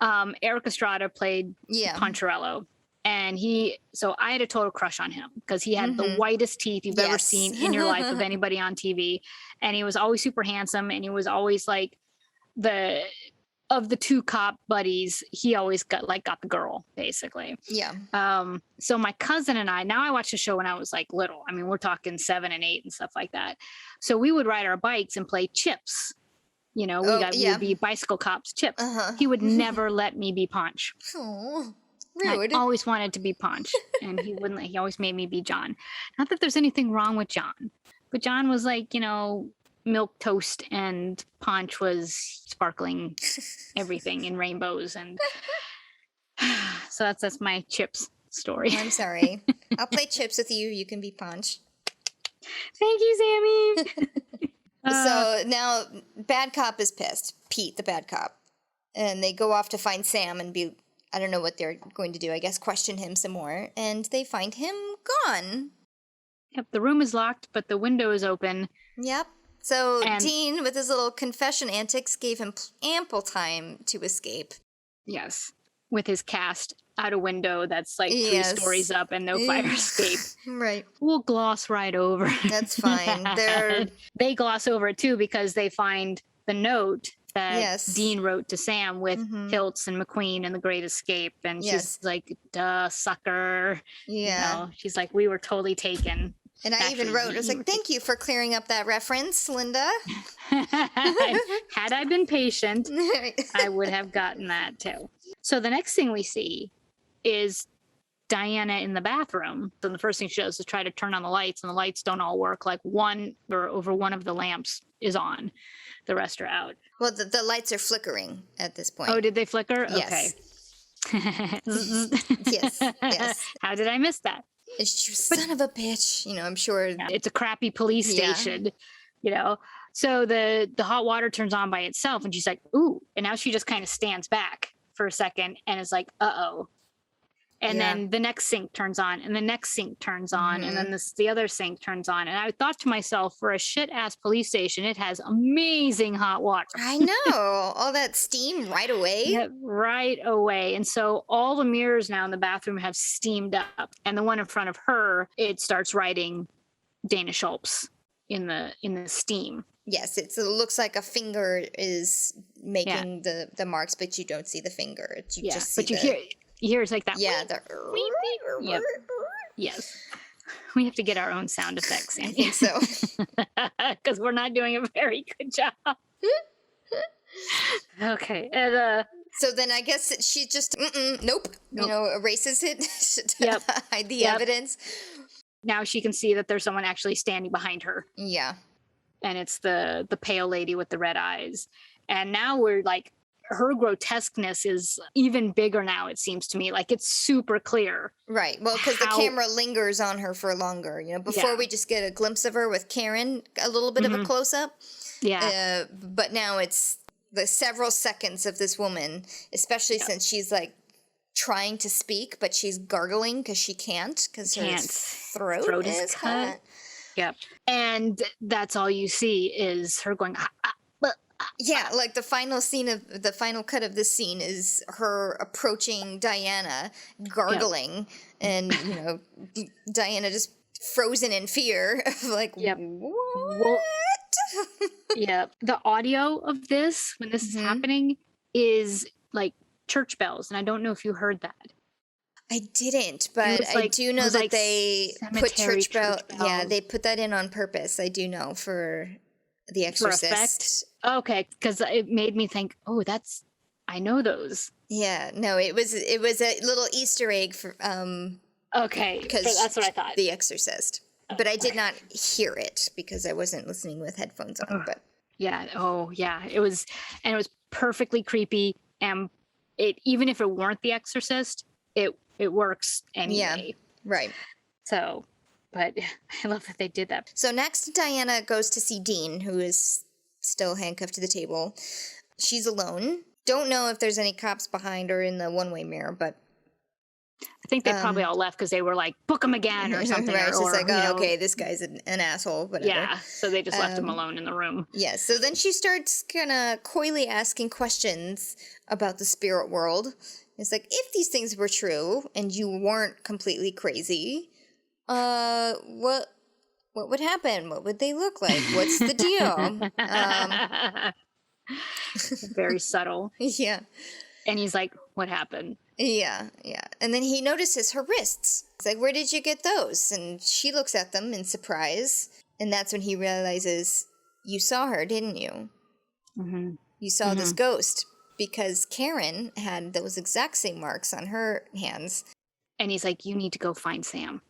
Speaker 2: Eric Estrada played Poncherello, and so I had a total crush on him because he had the whitest teeth you've ever seen in your life of anybody on TV. And he was always super handsome, and he was always like of the two cop buddies, he always got the girl, basically. Yeah. So my cousin and I watched the show when I was like little. I mean, we're talking 7 and 8 and stuff like that. So we would ride our bikes and play Chips. We would be bicycle cops, Chips. He would never let me be Punch.
Speaker 1: Oh, rude.
Speaker 2: I always wanted to be Punch, and he wouldn't. He always made me be John. Not that there's anything wrong with John, but John was like, milk toast, and Punch was sparkling everything in rainbows, and so that's my Chips story.
Speaker 1: I'm sorry. I'll play Chips with you. You can be Punch.
Speaker 2: Thank you, Sammy.
Speaker 1: So now bad cop is pissed. Pete, the bad cop. And they go off to find Sam and I don't know what they're going to do. I guess question him some more. And they find him gone.
Speaker 2: Yep, the room is locked, but the window is open.
Speaker 1: Yep. So Dean, with his little confession antics, gave him ample time to escape.
Speaker 2: Yes. With his cast out a window that's like 3 stories up and no fire escape.
Speaker 1: Right.
Speaker 2: We'll gloss right over.
Speaker 1: That's fine.
Speaker 2: They gloss over it too because they find the note that Dean wrote to Sam with Hiltz and McQueen and The Great Escape. And she's like, duh, sucker.
Speaker 1: Yeah.
Speaker 2: You know, she's like, we were totally taken.
Speaker 1: And I even wrote, I was like, thank you for clearing up that reference, Linda.
Speaker 2: Had I been patient, I would have gotten that too. So the next thing we see is Diana in the bathroom. So the first thing she does is try to turn on the lights, and the lights don't all work. Like one of the lamps is on. The rest are out.
Speaker 1: Well, the lights are flickering at this point.
Speaker 2: Oh, did they flicker?
Speaker 1: Yes.
Speaker 2: Okay.
Speaker 1: Yes.
Speaker 2: How did I miss that?
Speaker 1: Son of a bitch. You know, I'm sure.
Speaker 2: Yeah, it's a crappy police station, you know. So the hot water turns on by itself, and she's like, ooh. And now she just kind of stands back for a second and is like, uh-oh. And then the next sink turns on, and the next sink turns on, and then the other sink turns on. And I thought to myself, for a shit-ass police station, it has amazing hot water.
Speaker 1: I know. All that steam right away.
Speaker 2: Yeah, right away. And so all the mirrors now in the bathroom have steamed up. And the one in front of her, it starts writing Dana Schultz in the steam.
Speaker 1: Yes, it looks like a finger is making the marks, but you don't see the finger. You just see
Speaker 2: you hear it's like that.
Speaker 1: Yeah.
Speaker 2: Yep. Yes. We have to get our own sound effects.
Speaker 1: I think so.
Speaker 2: Because we're not doing a very good job. Okay. And,
Speaker 1: so then I guess she just, nope. You know, erases it to hide the evidence.
Speaker 2: Now she can see that there's someone actually standing behind her.
Speaker 1: Yeah.
Speaker 2: And it's the pale lady with the red eyes. And now we're like, her grotesqueness is even bigger now, it seems to me. Like, it's super clear.
Speaker 1: Right. Well, because the camera lingers on her for longer. You know, before we just get a glimpse of her with Karen, a little bit of a close-up.
Speaker 2: Yeah.
Speaker 1: But now it's the several seconds of this woman, especially since she's, like, trying to speak, but she's gargling because she can't, because her throat is cut.
Speaker 2: Yep. And that's all you see is her going,
Speaker 1: yeah, like the final cut of this scene is her approaching Diana, gargling, and, you know, Diana just frozen in fear of like, what?
Speaker 2: Yeah, the audio of this, when this is happening, is like church bells, and I don't know if you heard that.
Speaker 1: I didn't, but I do know that they put church bells. Yeah, they put that in on purpose. I do know for The Exorcist.
Speaker 2: Okay, because it made me think, I know those.
Speaker 1: Yeah, no, it was a little Easter egg for
Speaker 2: okay, because that's what I thought.
Speaker 1: The Exorcist, but I did not hear it because I wasn't listening with headphones on. But
Speaker 2: it was perfectly creepy, and even if it weren't The Exorcist, it works anyway.
Speaker 1: Yeah, right.
Speaker 2: So, but I love that they did that.
Speaker 1: So next, Diana goes to see Dean, who is still handcuffed to the table. She's alone. Don't know if there's any cops behind or in the one-way mirror, but
Speaker 2: I think they probably all left because they were like, book him again or something.
Speaker 1: Right, it's just like, okay, this guy's an asshole, whatever.
Speaker 2: Yeah, so they just left him alone in the room.
Speaker 1: Yeah, so then she starts kind of coyly asking questions about the spirit world. It's like, if these things were true and you weren't completely crazy, what would happen? What would they look like? What's the deal?
Speaker 2: Very subtle.
Speaker 1: Yeah.
Speaker 2: And he's like, what happened?
Speaker 1: Yeah. And then he notices her wrists. It's like, where did you get those? And she looks at them in surprise. And that's when he realizes, you saw her, didn't you? Mm-hmm. You saw this ghost. Because Karen had those exact same marks on her hands.
Speaker 2: And he's like, you need to go find Sam.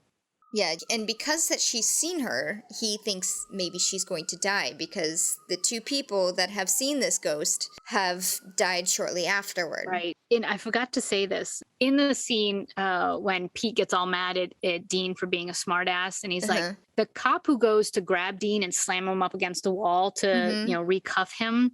Speaker 1: Yeah, and because that she's seen her, he thinks maybe she's going to die because the two people that have seen this ghost have died shortly afterward.
Speaker 2: Right. And I forgot to say this. In the scene when Pete gets all mad at Dean for being a smartass, and he's like, the cop who goes to grab Dean and slam him up against the wall to, recuff him,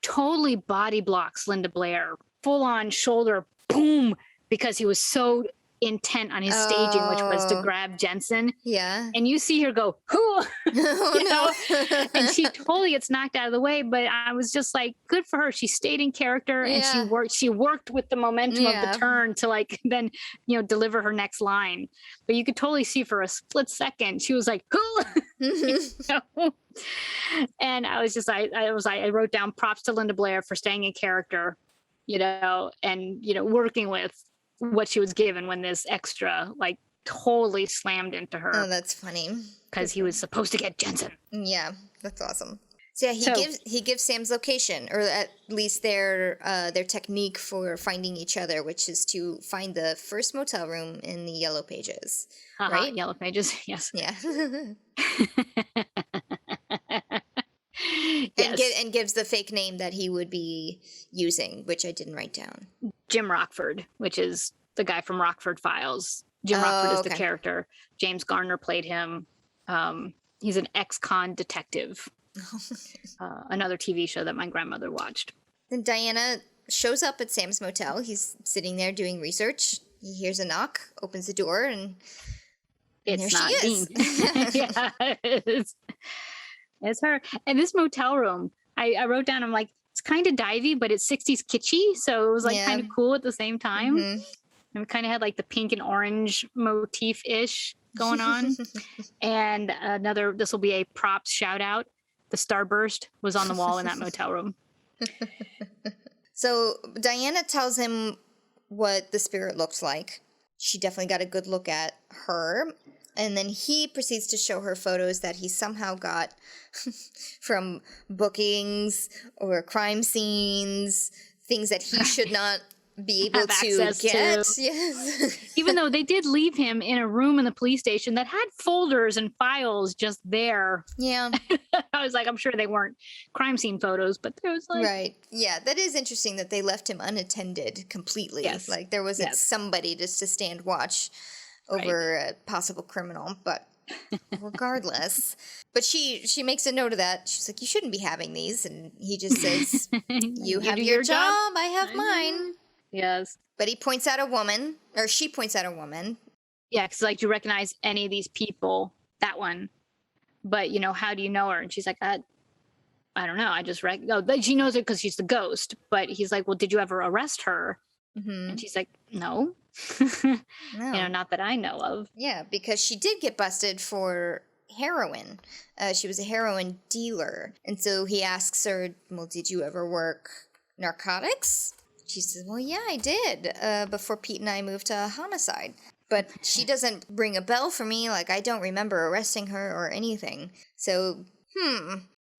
Speaker 2: totally body blocks Linda Blair, full on shoulder, boom, because he was so intent on his staging, which was to grab Jensen.
Speaker 1: Yeah.
Speaker 2: And you see her go, "Who?" And she totally gets knocked out of the way. But I was just like, good for her. She stayed in character and she worked with the momentum of the turn to like then, deliver her next line. But you could totally see for a split second, she was like, "Who?" And I was just, I wrote down props to Linda Blair for staying in character, and, working with what she was given when this extra like totally slammed into her.
Speaker 1: Oh, that's funny.
Speaker 2: Because he was supposed to get Jensen.
Speaker 1: Yeah, that's awesome. So yeah, he gives Sam's location, or at least their technique for finding each other, which is to find the first motel room in the Yellow Pages. Right?
Speaker 2: Yellow Pages, yes.
Speaker 1: Yeah.
Speaker 2: Yes.
Speaker 1: And gives the fake name that he would be using, which I didn't write down.
Speaker 2: Jim Rockford, which is the guy from Rockford Files. Jim Rockford is the character. James Garner played him. He's an ex-con detective. Another TV show that my grandmother watched.
Speaker 1: Then Diana shows up at Sam's motel. He's sitting there doing research. He hears a knock, opens the door, and
Speaker 2: it's not Dean. Yeah, it's her. And this motel room, I wrote down, I'm like, it's kind of divey, but it's 60s kitschy, so it was like kind of cool at the same time. Mm-hmm. And we kind of had like the pink and orange motif-ish going on. And this will be a props shout out. The starburst was on the wall in that motel room.
Speaker 1: So Diana tells him what the spirit looks like. She definitely got a good look at her. And then he proceeds to show her photos that he somehow got from bookings or crime scenes, things that he should not be able to get. Yes.
Speaker 2: Even though they did leave him in a room in the police station that had folders and files just there.
Speaker 1: Yeah.
Speaker 2: I was like, I'm sure they weren't crime scene photos, but there was like...
Speaker 1: Right. Yeah, that is interesting that they left him unattended completely. Yes. Like there wasn't somebody just to stand watch over a possible criminal, but regardless. But she makes a note of that. She's like, you shouldn't be having these. And he just says, you have your job, I have mine.
Speaker 2: Yes.
Speaker 1: But he points out a woman, or she points out a woman.
Speaker 2: Yeah, because like, do you recognize any of these people? That one. But, how do you know her? And she's like, I don't know. I just she knows it because she's the ghost. But he's like, well, did you ever arrest her? Mm-hmm. And she's like, no. No. Not that I know of.
Speaker 1: Yeah, because she did get busted for heroin. She was a heroin dealer. And so he asks her, well, did you ever work narcotics? She says, well, yeah, I did, before Pete and I moved to homicide. But she doesn't ring a bell for me. Like, I don't remember arresting her or anything. So,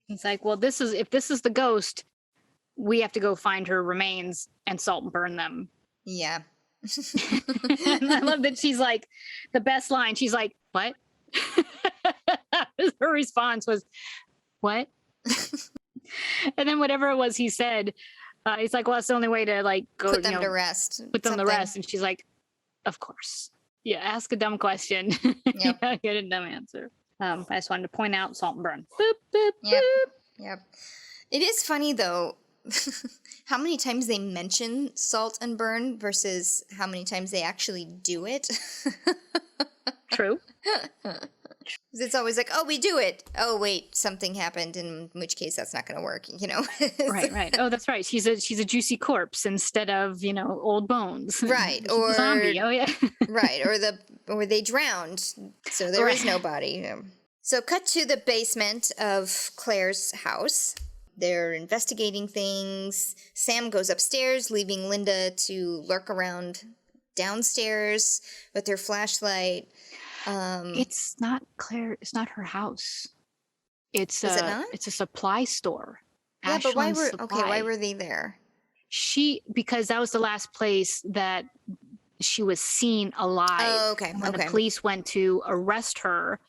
Speaker 2: He's like, well, if this is the ghost, we have to go find her remains and salt and burn them.
Speaker 1: Yeah.
Speaker 2: And I love that she's like, the best line, she's like, what? Her response was, what? And then whatever it was he said, he's like, well, that's the only way to like go
Speaker 1: put them to rest.
Speaker 2: Put them to rest. And she's like, of course. Yeah, ask a dumb question. Yep. Get a dumb answer. I just wanted to point out salt and burn. Boop, boop,
Speaker 1: yep.
Speaker 2: boop.
Speaker 1: Yep. It is funny though how many times they mention salt and burn versus how many times they actually do it.
Speaker 2: True.
Speaker 1: It's always like, oh, we do it. Oh, wait, something happened, in which case that's not going to work,
Speaker 2: Right. Oh, that's right. She's a juicy corpse instead of, old bones.
Speaker 1: Right.
Speaker 2: Or a zombie. Oh, yeah.
Speaker 1: Right. Or they drowned, so there is no body. So cut to the basement of Claire's house. They're investigating things. Sam goes upstairs, leaving Linda to lurk around downstairs with her flashlight.
Speaker 2: It's not Claire. It's not her house. Is it not? It's a supply store.
Speaker 1: Yeah, but why were they there?
Speaker 2: Because that was the last place that she was seen alive.
Speaker 1: Oh, okay.
Speaker 2: When the police went to arrest her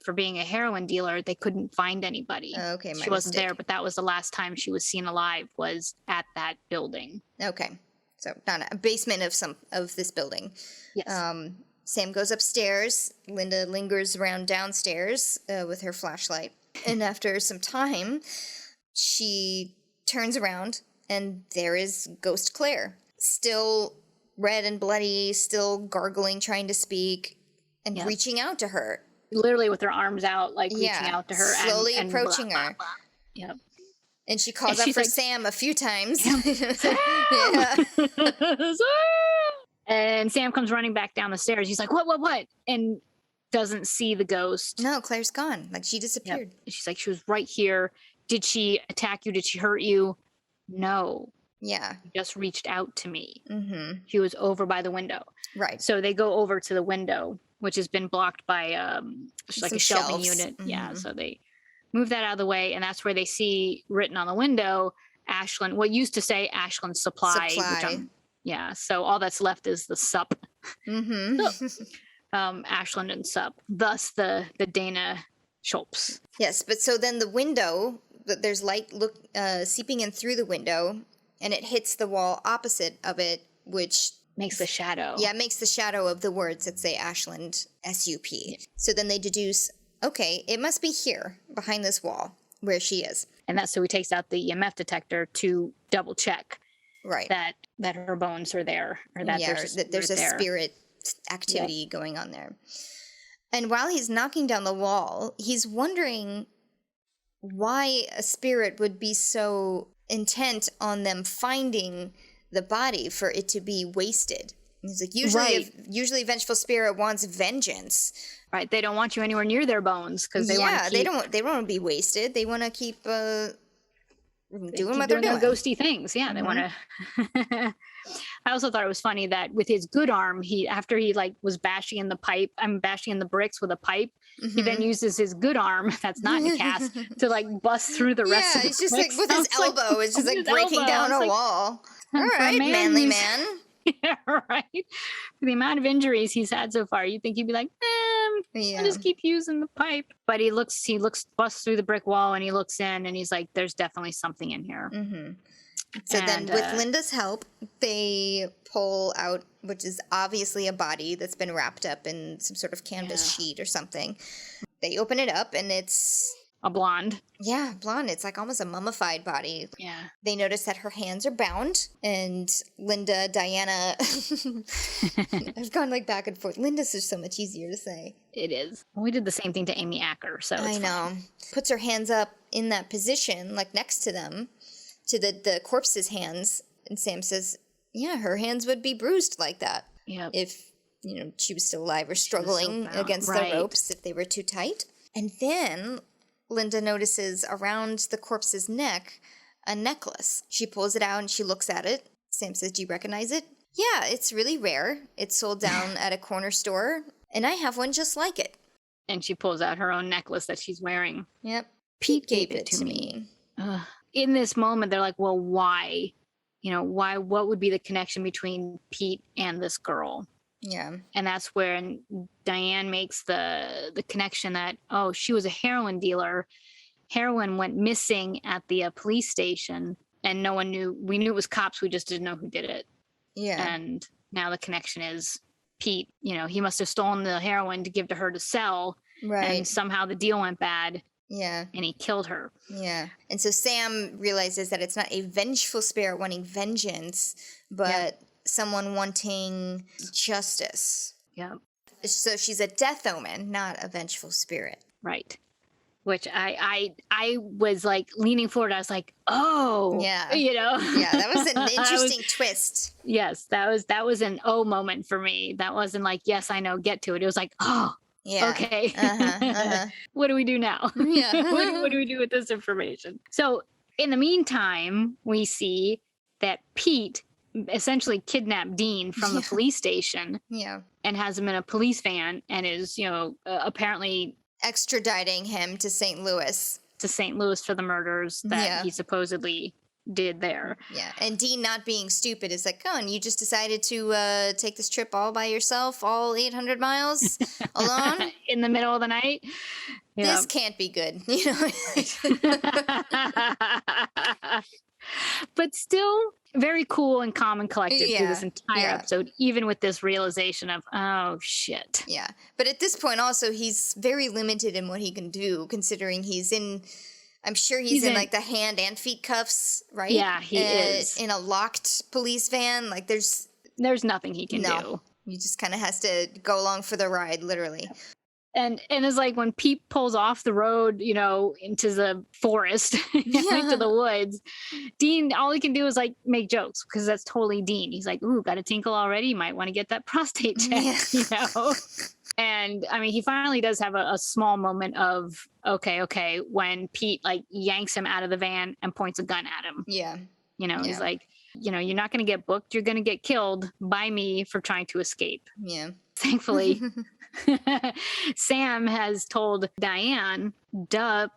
Speaker 2: for being a heroin dealer, they couldn't find anybody.
Speaker 1: Oh, okay,
Speaker 2: she wasn't there, but that was the last time she was seen alive, was at that building.
Speaker 1: Okay, so not a basement of this building.
Speaker 2: Yes.
Speaker 1: Sam goes upstairs. Linda lingers around downstairs with her flashlight. And after some time, she turns around, and there is Ghost Claire, still red and bloody, still gargling, trying to speak, and reaching out to her.
Speaker 2: Literally with her arms out, like reaching out to her.
Speaker 1: Slowly
Speaker 2: and
Speaker 1: approaching
Speaker 2: blah,
Speaker 1: her.
Speaker 2: Blah, blah. Yep.
Speaker 1: And she calls out for Sam a few times.
Speaker 2: Sam! And Sam comes running back down the stairs. He's like, what? And doesn't see the ghost.
Speaker 1: No, Claire's gone. Like, she disappeared.
Speaker 2: Yep. She's like, she was right here. Did she attack you? Did she hurt you? No.
Speaker 1: Yeah.
Speaker 2: She just reached out to me.
Speaker 1: Mm-hmm.
Speaker 2: She was over by the window.
Speaker 1: Right.
Speaker 2: So they go over to the window, which has been blocked by like a shelving unit.
Speaker 1: Mm-hmm.
Speaker 2: Yeah. So they move that out of the way, and that's where they see written on the window, Ashland, what used to say Ashland Supply. So all that's left is the sup.
Speaker 1: Mm-hmm.
Speaker 2: Ashland and sup. Thus the Dana Schultz.
Speaker 1: Yes, but so then the window, there's light seeping in through the window, and it hits the wall opposite of it, which
Speaker 2: makes the shadow.
Speaker 1: Yeah, makes the shadow of the words that say Ashland, S-U-P. Yeah. So then they deduce, okay, it must be here, behind this wall, where she is.
Speaker 2: And that's so he takes out the EMF detector to double check.
Speaker 1: Right.
Speaker 2: That her bones are there, or that
Speaker 1: there's a spirit activity going on there. And while he's knocking down the wall, he's wondering why a spirit would be so intent on them finding the body for it to be wasted. He's like, usually a vengeful spirit wants vengeance.
Speaker 2: Right. They don't want you anywhere near their bones because they want to keep...
Speaker 1: they don't want to be wasted. They want to keep doing what they're
Speaker 2: doing.
Speaker 1: doing.
Speaker 2: Ghosty things. Yeah, they want to. I also thought it was funny that with his good arm, after he like was bashing in the bricks with a pipe, he then uses his good arm that's not in a cast to like bust through the rest of the
Speaker 1: it's just
Speaker 2: bricks.
Speaker 1: like with his elbow, it's just like breaking down a wall. All right, manly man.
Speaker 2: Yeah, right. For the amount of injuries he's had so far, you'd think he'd be like, I'll just keep using the pipe. But he busts through the brick wall, and he looks in, and he's like, there's definitely something in here.
Speaker 1: Mm-hmm. So then with Linda's help, they pull out, which is obviously a body that's been wrapped up in some sort of canvas sheet or something. They open it up, and it's...
Speaker 2: a blonde.
Speaker 1: Yeah, blonde. It's like almost a mummified body.
Speaker 2: Yeah. They
Speaker 1: notice that her hands are bound, and Linda, Diana... I've gone like back and forth. Linda's is so much easier to say.
Speaker 2: It is. We did the same thing to Amy Acker, so it's
Speaker 1: I know. Fine. Puts her hands up in that position, like next to them, to the corpse's hands, and Sam says, yeah, her hands would be bruised like that.
Speaker 2: Yep.
Speaker 1: If, she was still alive or struggling against the ropes if they were too tight. And then Linda notices around the corpse's neck a necklace. She pulls it out and she looks at it. Sam says, do you recognize it? Yeah, it's really rare. It's sold down at a corner store, and I have one just like it.
Speaker 2: And she pulls out her own necklace that she's wearing.
Speaker 1: Yep. Pete gave it to me.
Speaker 2: In this moment, they're like, well, why? Why? What would be the connection between Pete and this girl?
Speaker 1: Yeah.
Speaker 2: And that's where Diane makes the connection that, she was a heroin dealer. Heroin went missing at the police station, and no one knew. We knew it was cops. We just didn't know who did it.
Speaker 1: Yeah.
Speaker 2: And now the connection is Pete. He must have stolen the heroin to give to her to sell.
Speaker 1: Right.
Speaker 2: And somehow the deal went bad.
Speaker 1: Yeah.
Speaker 2: And he killed her.
Speaker 1: Yeah. And so Sam realizes that it's not a vengeful spirit wanting vengeance, but someone wanting justice.
Speaker 2: Yeah.
Speaker 1: So she's a death omen, not a vengeful spirit.
Speaker 2: Right. Which I was like leaning forward. I was like, oh,
Speaker 1: yeah.
Speaker 2: Yeah,
Speaker 1: that was an interesting twist.
Speaker 2: Yes, that was an moment for me. That wasn't like, yes, I know, get to it. It was like, oh, yeah. Okay. What do we do now?
Speaker 1: Yeah.
Speaker 2: what do we do with this information? So in the meantime, we see that Pete essentially kidnapped Dean from the police station.
Speaker 1: Yeah.
Speaker 2: And has him in a police van and is, apparently
Speaker 1: extraditing him to St. Louis.
Speaker 2: For the murders that he supposedly did there.
Speaker 1: Yeah. And Dean, not being stupid, is like, and you just decided to take this trip all by yourself, all 800 miles alone?
Speaker 2: In the middle of the night?
Speaker 1: This can't be good.
Speaker 2: But still very cool and calm and collected through this entire episode, even with this realization of, oh, shit.
Speaker 1: Yeah. But at this point also, he's very limited in what he can do, considering he's in I'm sure he's in like the hand and feet cuffs, right?
Speaker 2: Yeah, he is.
Speaker 1: In a locked police van. Like there's
Speaker 2: nothing he can do.
Speaker 1: He just kind of has to go along for the ride, literally.
Speaker 2: And it's like when Pete pulls off the road, you know, into the forest, into the woods, Dean, all he can do is like make jokes because that's totally Dean. He's like, ooh, got a tinkle already? You might want to get that prostate checked, you know? And I mean, he finally does have a small moment of, okay, when Pete like yanks him out of the van and points a gun at him.
Speaker 1: Yeah.
Speaker 2: You know, he's like, you know, you're not going to get booked. You're going to get killed by me for trying to escape.
Speaker 1: Yeah.
Speaker 2: Thankfully, Sam has told Diane,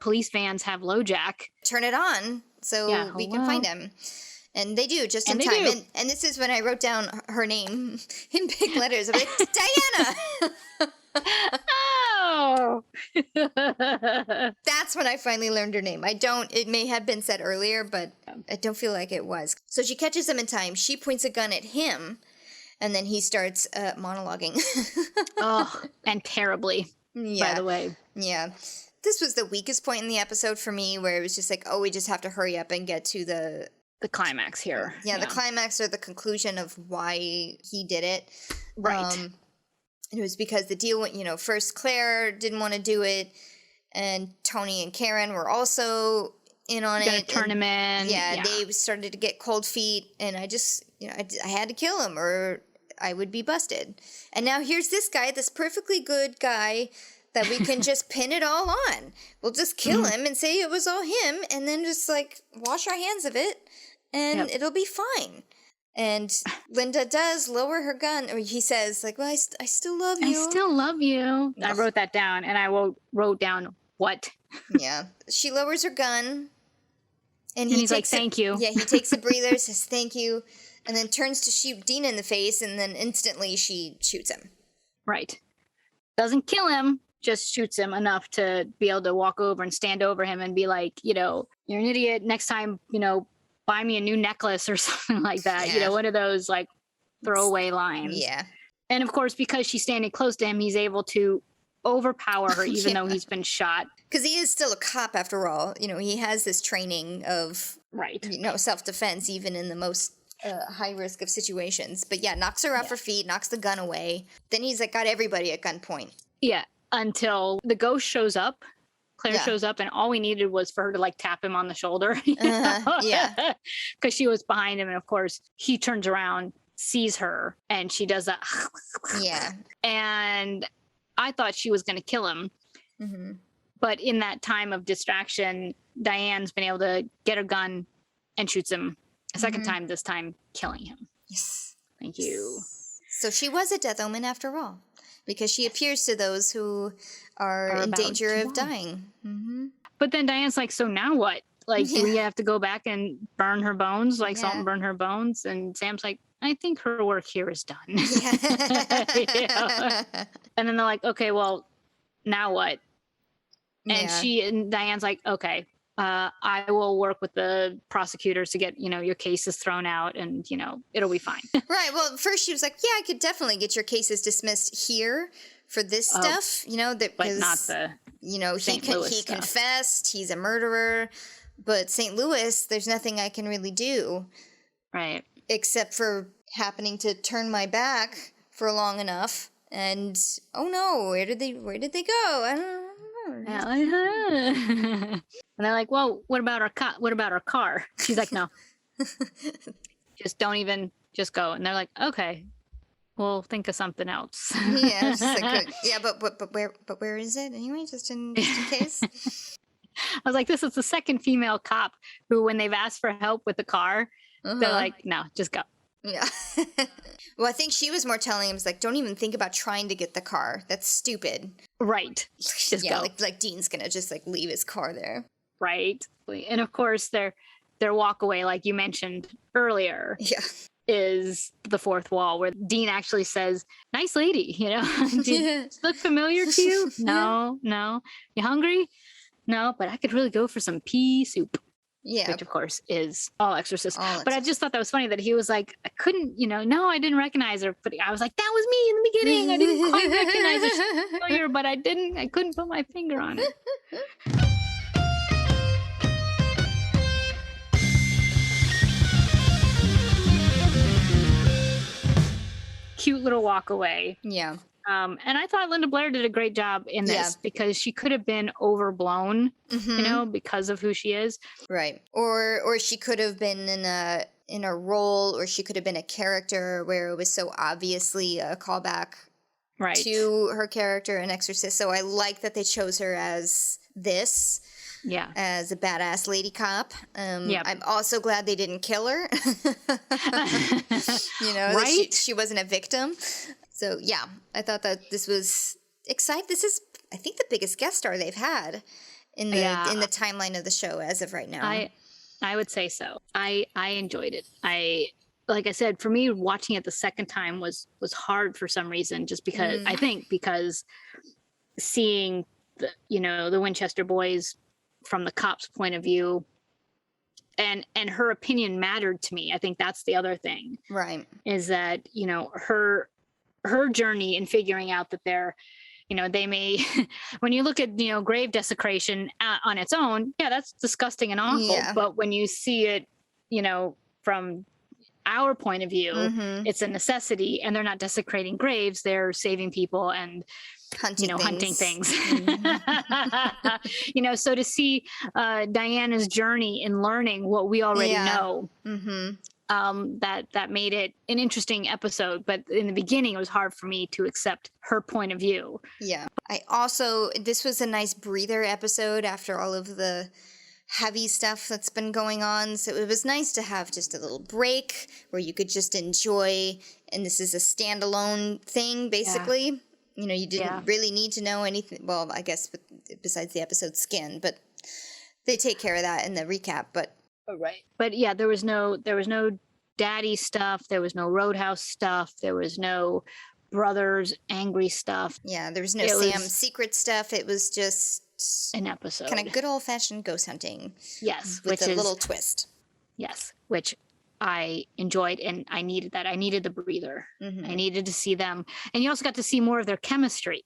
Speaker 2: police vans have LoJack.
Speaker 1: Turn it on so we can find him. And they do, just in time. And this is when I wrote down her name in big letters. I'm like, Diana! Oh! That's when I finally learned her name. It may have been said earlier, but I don't feel like it was. So she catches him in time. She points a gun at him. And then he starts monologuing.
Speaker 2: And terribly, by the way.
Speaker 1: Yeah. This was the weakest point in the episode for me, where it was just like, we just have to hurry up and get to the
Speaker 2: climax here.
Speaker 1: Yeah, the climax or the conclusion of why he did it.
Speaker 2: Right.
Speaker 1: It was because the deal went, first Claire didn't want to do it, and Tony and Karen were also in on it.
Speaker 2: Turn him in.
Speaker 1: Yeah, they started to get cold feet, and I just, I had to kill him or I would be busted. And now here's this guy, this perfectly good guy that we can just pin it all on. We'll just kill him and say it was all him, and then just like wash our hands of it, and it'll be fine. And Linda does lower her gun, or he says like, well, I still love you.
Speaker 2: I still love you. I wrote that down, and I wrote down what?
Speaker 1: Yeah. She lowers her gun. And
Speaker 2: he's like, thank you.
Speaker 1: Yeah, he takes a breather, says thank you, and then turns to shoot Dean in the face, and then instantly she shoots him.
Speaker 2: Right. Doesn't kill him, just shoots him enough to be able to walk over and stand over him and be like, you're an idiot. Next time, buy me a new necklace or something like that.
Speaker 1: Yeah.
Speaker 2: One of those like throwaway lines.
Speaker 1: Yeah.
Speaker 2: And of course, because she's standing close to him, he's able to overpower her even though he's been shot.
Speaker 1: Because he is still a cop after all. He has this training of self-defense even in the most high risk of situations. But knocks her off her feet, knocks the gun away. Then he's like got everybody at gunpoint.
Speaker 2: Yeah, until the ghost shows up. Claire shows up, and all we needed was for her to like tap him on the shoulder.
Speaker 1: Yeah.
Speaker 2: Because she was behind him, and of course he turns around, sees her, and she does that.
Speaker 1: Yeah.
Speaker 2: And I thought she was going to kill him. Mm-hmm. But in that time of distraction, Diane's been able to get her gun and shoots him a second time, this time killing him.
Speaker 1: Yes.
Speaker 2: Thank you.
Speaker 1: So she was a death omen after all, because she appears to those who are in danger of dying. Mm-hmm.
Speaker 2: But then Diane's like, so now what? Like, do we have to go back and burn her bones, like salt and burn her bones? And Sam's like, I think her work here is done. Yeah. And then they're like, okay, well, now what? And Diane's like, okay, I will work with the prosecutors to get, your cases thrown out, and, it'll be fine.
Speaker 1: Right. Well, first she was like, I could definitely get your cases dismissed here for this stuff,
Speaker 2: but not the,
Speaker 1: he confessed, he's a murderer, but St. Louis, there's nothing I can really do.
Speaker 2: Right.
Speaker 1: Except for happening to turn my back for long enough. And, oh no, where did they go? I don't know.
Speaker 2: And they're like, well, what about our car? She's like, no. Just don't even, just go. And they're like, okay, we'll think of something else.
Speaker 1: Yeah, just like, but where is it anyway? Just in case.
Speaker 2: I was like, this is the second female cop who, when they've asked for help with the car, they're like, no, just go.
Speaker 1: Yeah. Well, I think she was more telling him, like, don't even think about trying to get the car. That's stupid.
Speaker 2: Right. Just go.
Speaker 1: Like Dean's gonna just like leave his car there.
Speaker 2: Right. And of course their walk away, like you mentioned earlier, is the fourth wall, where Dean actually says, nice lady, Does it look familiar to you? No. You hungry? No, but I could really go for some pea soup. Yeah. Which, of course, is all Exorcist. But I just thought that was funny that he was like, I couldn't, no, I didn't recognize her. But I was like, that was me in the beginning. I didn't quite recognize her. She's familiar, but I couldn't put my finger on it. cute little walk away.
Speaker 1: Yeah.
Speaker 2: And I thought Linda Blair did a great job in this because she could have been overblown, because of who she is.
Speaker 1: Right. Or she could have been in a role, or she could have been a character where it was so obviously a callback to her character in Exorcist. So I like that they chose her as this.
Speaker 2: Yeah.
Speaker 1: As a badass lady cop. I'm also glad they didn't kill her. That she wasn't a victim. So yeah, I thought that this was exciting. This is, I think, the biggest guest star they've had in the timeline of the show as of right now.
Speaker 2: I would say so. I enjoyed it. Like I said, for me, watching it the second time was hard for some reason, just because I think because seeing the Winchester boys from the cop's point of view, and her opinion mattered to me. I think that's the other thing,
Speaker 1: right? Is
Speaker 2: that her journey in figuring out that they're, they may, when you look at grave desecration on its own, that's disgusting and awful. Yeah. But when you see it, from our point of view, it's a necessity, and they're not desecrating graves; they're saving people and hunting things. So to see Diana's journey in learning what we already know, that made it an interesting episode. But in the beginning, it was hard for me to accept her point of view. Yeah.
Speaker 1: This was a nice breather episode after all of the heavy stuff that's been going on. So it was nice to have just a little break where you could just enjoy, and this is a standalone thing, basically. Yeah. You didn't really need to know anything. Well, I guess besides the episode skin, but they take care of that in the recap. But
Speaker 2: yeah, there was no daddy stuff. There was no Roadhouse stuff. There was no brothers angry stuff.
Speaker 1: Yeah, there was no Sam's secret stuff. It was just
Speaker 2: an episode,
Speaker 1: kind of good old fashioned ghost hunting.
Speaker 2: Yes,
Speaker 1: with a little twist.
Speaker 2: Yes, which I enjoyed, and I needed that. I needed the breather. I needed to see them. And you also got to see more of their chemistry.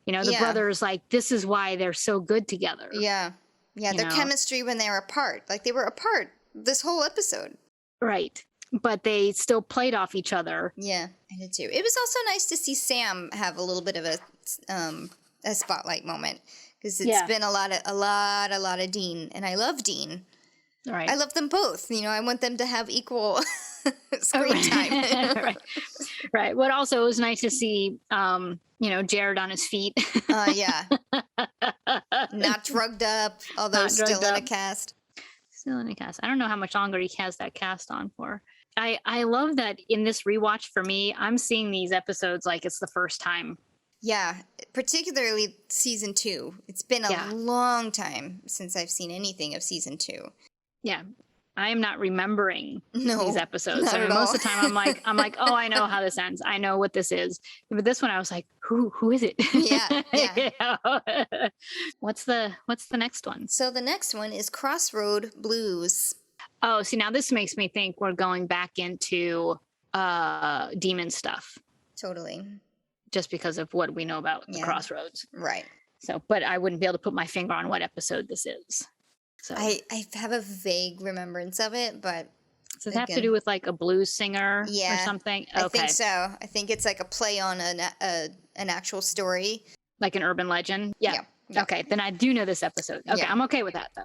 Speaker 2: The brothers, like, this is why they're so good together.
Speaker 1: Yeah. Yeah, their chemistry when they were apart. Like, they were apart this whole episode.
Speaker 2: Right. But they still played off each other.
Speaker 1: Yeah, I did too. It was also nice to see Sam have a little bit of a spotlight moment. Because it's been a lot of Dean. And I love Dean.
Speaker 2: Right.
Speaker 1: I love them both. I want them to have equal screen time.
Speaker 2: Right. What also was nice to see, Jared on his feet.
Speaker 1: Yeah. Not drugged up, although still in a cast.
Speaker 2: Still in a cast. I don't know how much longer he has that cast on for. I love that in this rewatch for me, I'm seeing these episodes like it's the first time.
Speaker 1: Yeah, particularly season 2. It's been a long time since I've seen anything of season 2.
Speaker 2: Yeah, I am not remembering these episodes. So most of the time, I'm like, oh, I know how this ends. I know what this is. But this one, I was like, who is it? Yeah. What's the next one?
Speaker 1: So the next one is Crossroad Blues.
Speaker 2: Oh, see, now this makes me think we're going back into demon stuff.
Speaker 1: Totally.
Speaker 2: Just because of what we know about the Crossroads.
Speaker 1: Right.
Speaker 2: So, but I wouldn't be able to put my finger on what episode this is. So
Speaker 1: I have a vague remembrance of it, but
Speaker 2: does it have to do with like a blues singer or something? Okay.
Speaker 1: I think so. I think it's like a play on an actual story.
Speaker 2: Like an urban legend? Yeah. Okay, then I do know this episode. Okay, I'm okay with that though.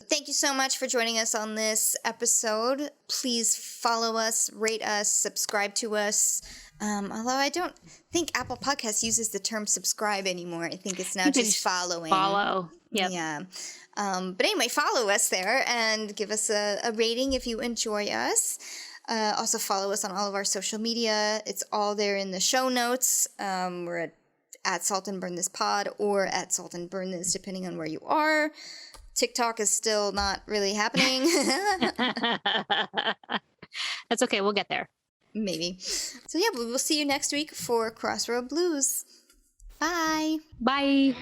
Speaker 1: Thank you so much for joining us on this episode. Please follow us, rate us, subscribe to us. Although I don't think Apple Podcasts uses the term subscribe anymore. I think it's now just following.
Speaker 2: Follow. Yep.
Speaker 1: Yeah. But anyway, follow us there and give us a rating if you enjoy us. Also follow us on all of our social media. It's all there in the show notes. We're at Salt and Burn This Pod or at Salt and Burn This, depending on where you are. TikTok is still not really happening.
Speaker 2: That's okay. We'll get there.
Speaker 1: Maybe. So yeah, we will see you next week for Crossroad Blues. Bye.
Speaker 2: Bye.